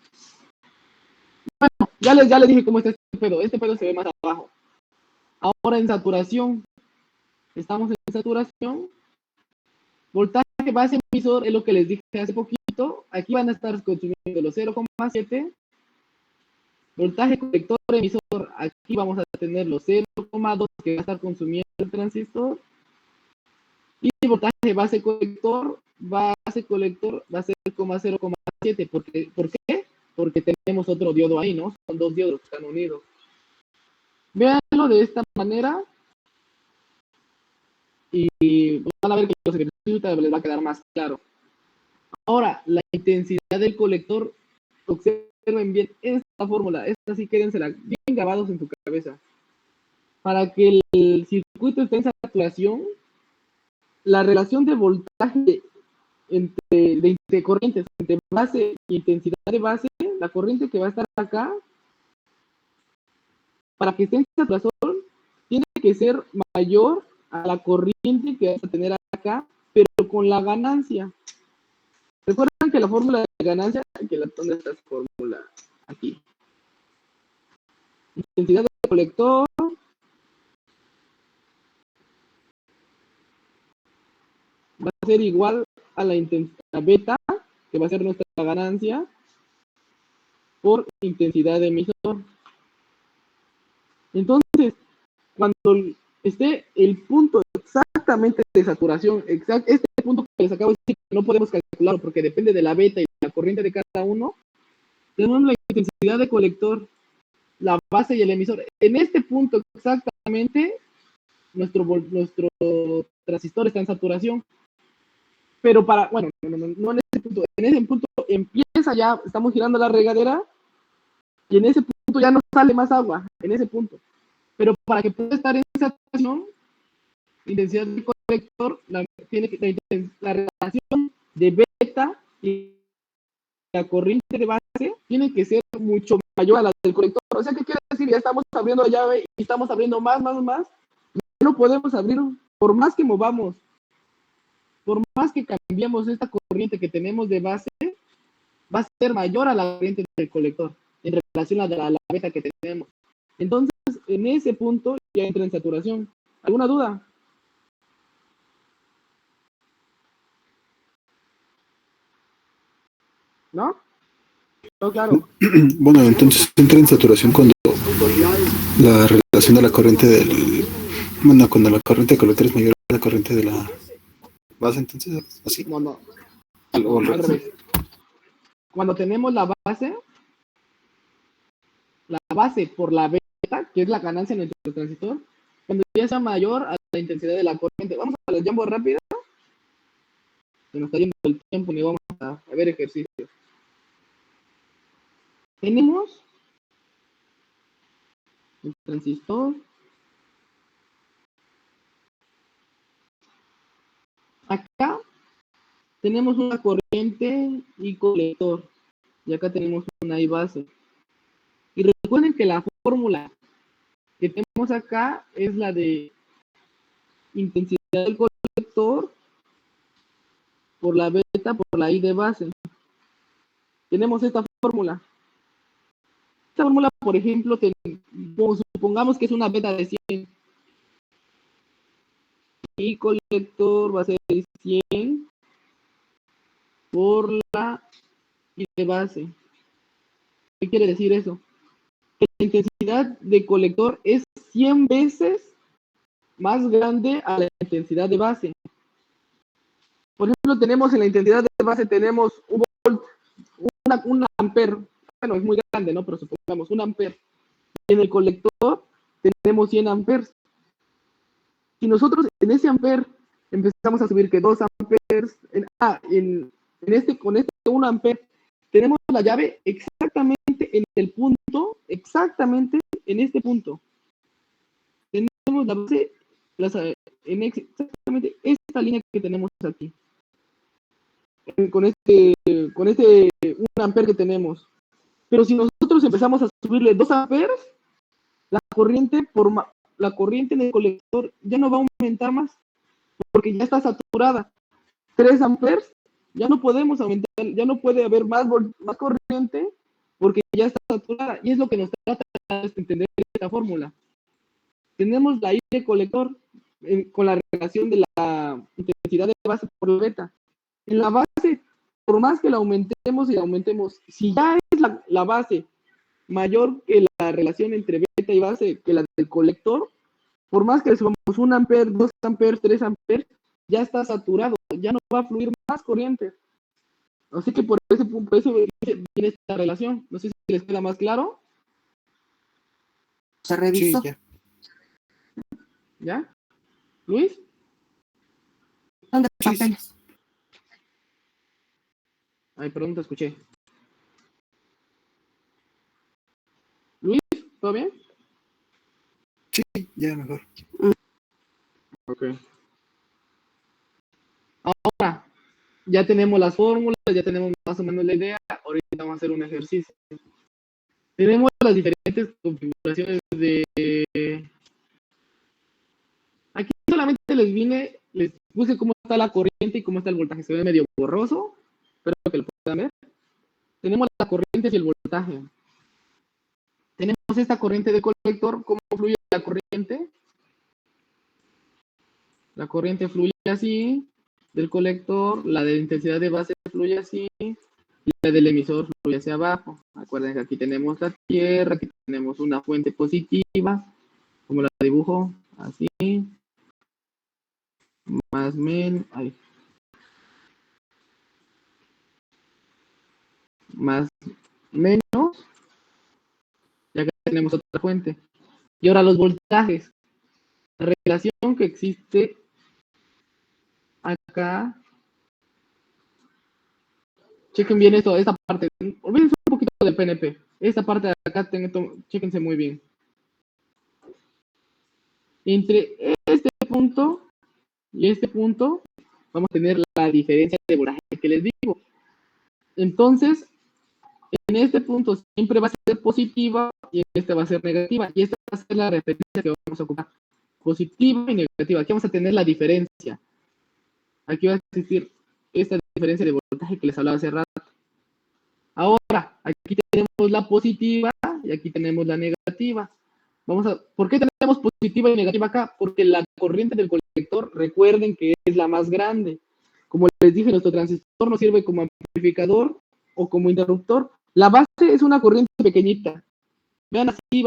Bueno, ya les dije cómo está este pedo se ve más abajo. Ahora en saturación, estamos en saturación, voltaje base emisor es lo que les dije hace poquito, aquí van a estar consumiendo los 0,7, voltaje colector emisor, aquí vamos a tener los 0,2 que va a estar consumiendo el transistor, y voltaje base colector va a ser 0,7. ¿Por qué? Porque tenemos otro diodo ahí, ¿no? Son dos diodos que están unidos. Véanlo de esta manera y van a ver que los ejercicios les va a quedar más claro. Ahora, la intensidad del colector, observen bien esta fórmula, esta sí quédensela bien grabados en su cabeza. Para que el circuito esté en saturación, la relación de voltaje entre corrientes, entre base y intensidad de base, la corriente que va a estar acá, para que esté en saturación, tiene que ser mayor a la corriente que vas a tener acá, pero con la ganancia. Recuerdan que la fórmula de ganancia, ¿dónde está esa fórmula? Aquí. Intensidad del colector va a ser igual a la intensidad beta, que va a ser nuestra ganancia, por intensidad de emisor. Entonces, cuando esté el punto exactamente de saturación, este punto que les acabo de decir, no podemos calcularlo porque depende de la beta y la corriente de cada uno, tenemos la intensidad de colector, la base y el emisor. En este punto exactamente, nuestro transistor está en saturación. Pero bueno, no en ese punto empieza ya, estamos girando la regadera y en ese punto ya no sale más agua, en ese punto. Pero para que pueda estar en saturación, intensidad del colector, la relación de beta y la corriente de base tiene que ser mucho mayor a la del colector. O sea, ¿qué quiere decir? Ya estamos abriendo la llave y estamos abriendo más. No podemos abrir, por más que movamos, por más que cambiemos esta corriente que tenemos de base, va a ser mayor a la corriente del colector en relación a la beta que tenemos. Entonces, en ese punto ya entra en saturación. ¿Alguna duda? ¿No? No, claro. Bueno, entonces entra en saturación cuando la relación de la corriente bueno, cuando la corriente del colector es mayor a la corriente de la base, entonces, así. No, Al al revés. Cuando tenemos la base por la beta, que es la ganancia en nuestro transistor, cuando ya sea mayor a la intensidad de la corriente. Vamos a las jambos rápidas. Se nos está yendo el tiempo y vamos a ver ejercicios. Tenemos el transistor. Acá tenemos una corriente y colector. Y acá tenemos una I base. Y recuerden que la fórmula que tenemos acá es la de intensidad del colector por la beta por la I de base. Tenemos esta fórmula. Esta fórmula, por ejemplo, supongamos que es una beta de 100. Y colector va a ser 100 por la I de base. ¿Qué quiere decir eso? Que la intensidad de colector es 100 veces más grande a la intensidad de base. Por ejemplo, tenemos en la intensidad de base, tenemos un volt, un amper. Bueno, es muy grande, ¿no? Pero supongamos un amper. Y en el colector tenemos 100 amperes. Si nosotros en ese amper empezamos a subir que 2 amperes, con este 1 amper, tenemos la llave exactamente en el punto, exactamente en este punto. Tenemos la base en exactamente esta línea que tenemos aquí. Con este 1 amper que tenemos. Pero si nosotros empezamos a subirle 2 amperes, la corriente en el colector ya no va a aumentar más, porque ya está saturada. 3 amperes, ya no podemos aumentar, ya no puede haber más corriente, porque ya está saturada. Y es lo que nos trata de entender esta fórmula. Tenemos la I de colector con la relación de la intensidad de base por la beta. En la base, por más que la aumentemos y la aumentemos, si ya es la base mayor que la relación entre beta y base, que la del colector, por más que le subamos 1 amper, 2 amperes, 3 amperes, ya está saturado, ya no va a fluir más corriente. Así que por eso viene esta relación. No sé si les queda más claro. ¿Se revisó? Sí, ya. ¿Ya? ¿Luis? ¿Dónde Sí, papeles? Ay, perdón, te escuché. ¿Luis? ¿Todo bien? Sí, ya mejor. Ok. Ahora, ya tenemos las fórmulas, ya tenemos más o menos la idea. Ahorita vamos a hacer un ejercicio. Tenemos las diferentes configuraciones de... Aquí solamente les puse cómo está la corriente y cómo está el voltaje. Se ve medio borroso, espero que lo puedan ver. Tenemos la corriente y el voltaje. Tenemos esta corriente de colector. ¿Cómo fluye la corriente? La corriente fluye así, del colector, la de intensidad de base fluye así, y la del emisor fluye hacia abajo. Acuérdense que aquí tenemos la tierra, aquí tenemos una fuente positiva, como la dibujo, así, más menos, más menos, y acá tenemos otra fuente. Y ahora los voltajes. La relación que existe acá, chequen bien esto, esta parte, olvídense un poquito del PNP, esta parte de acá, chequense muy bien. Entre este punto y este punto, vamos a tener la diferencia de voltaje que les digo. Entonces, en este punto siempre va a ser positiva y en este va a ser negativa. Y esta va a ser la referencia que vamos a ocupar. Positiva y negativa. Aquí vamos a tener la diferencia. Aquí va a existir esta diferencia de voltaje que les hablaba hace rato. Ahora, aquí tenemos la positiva y aquí tenemos la negativa. ¿Por qué tenemos positiva y negativa acá? Porque la corriente del colector, recuerden que es la más grande. Como les dije, nuestro transistor nos sirve como amplificador o como interruptor. La base es una corriente pequeñita. Vean así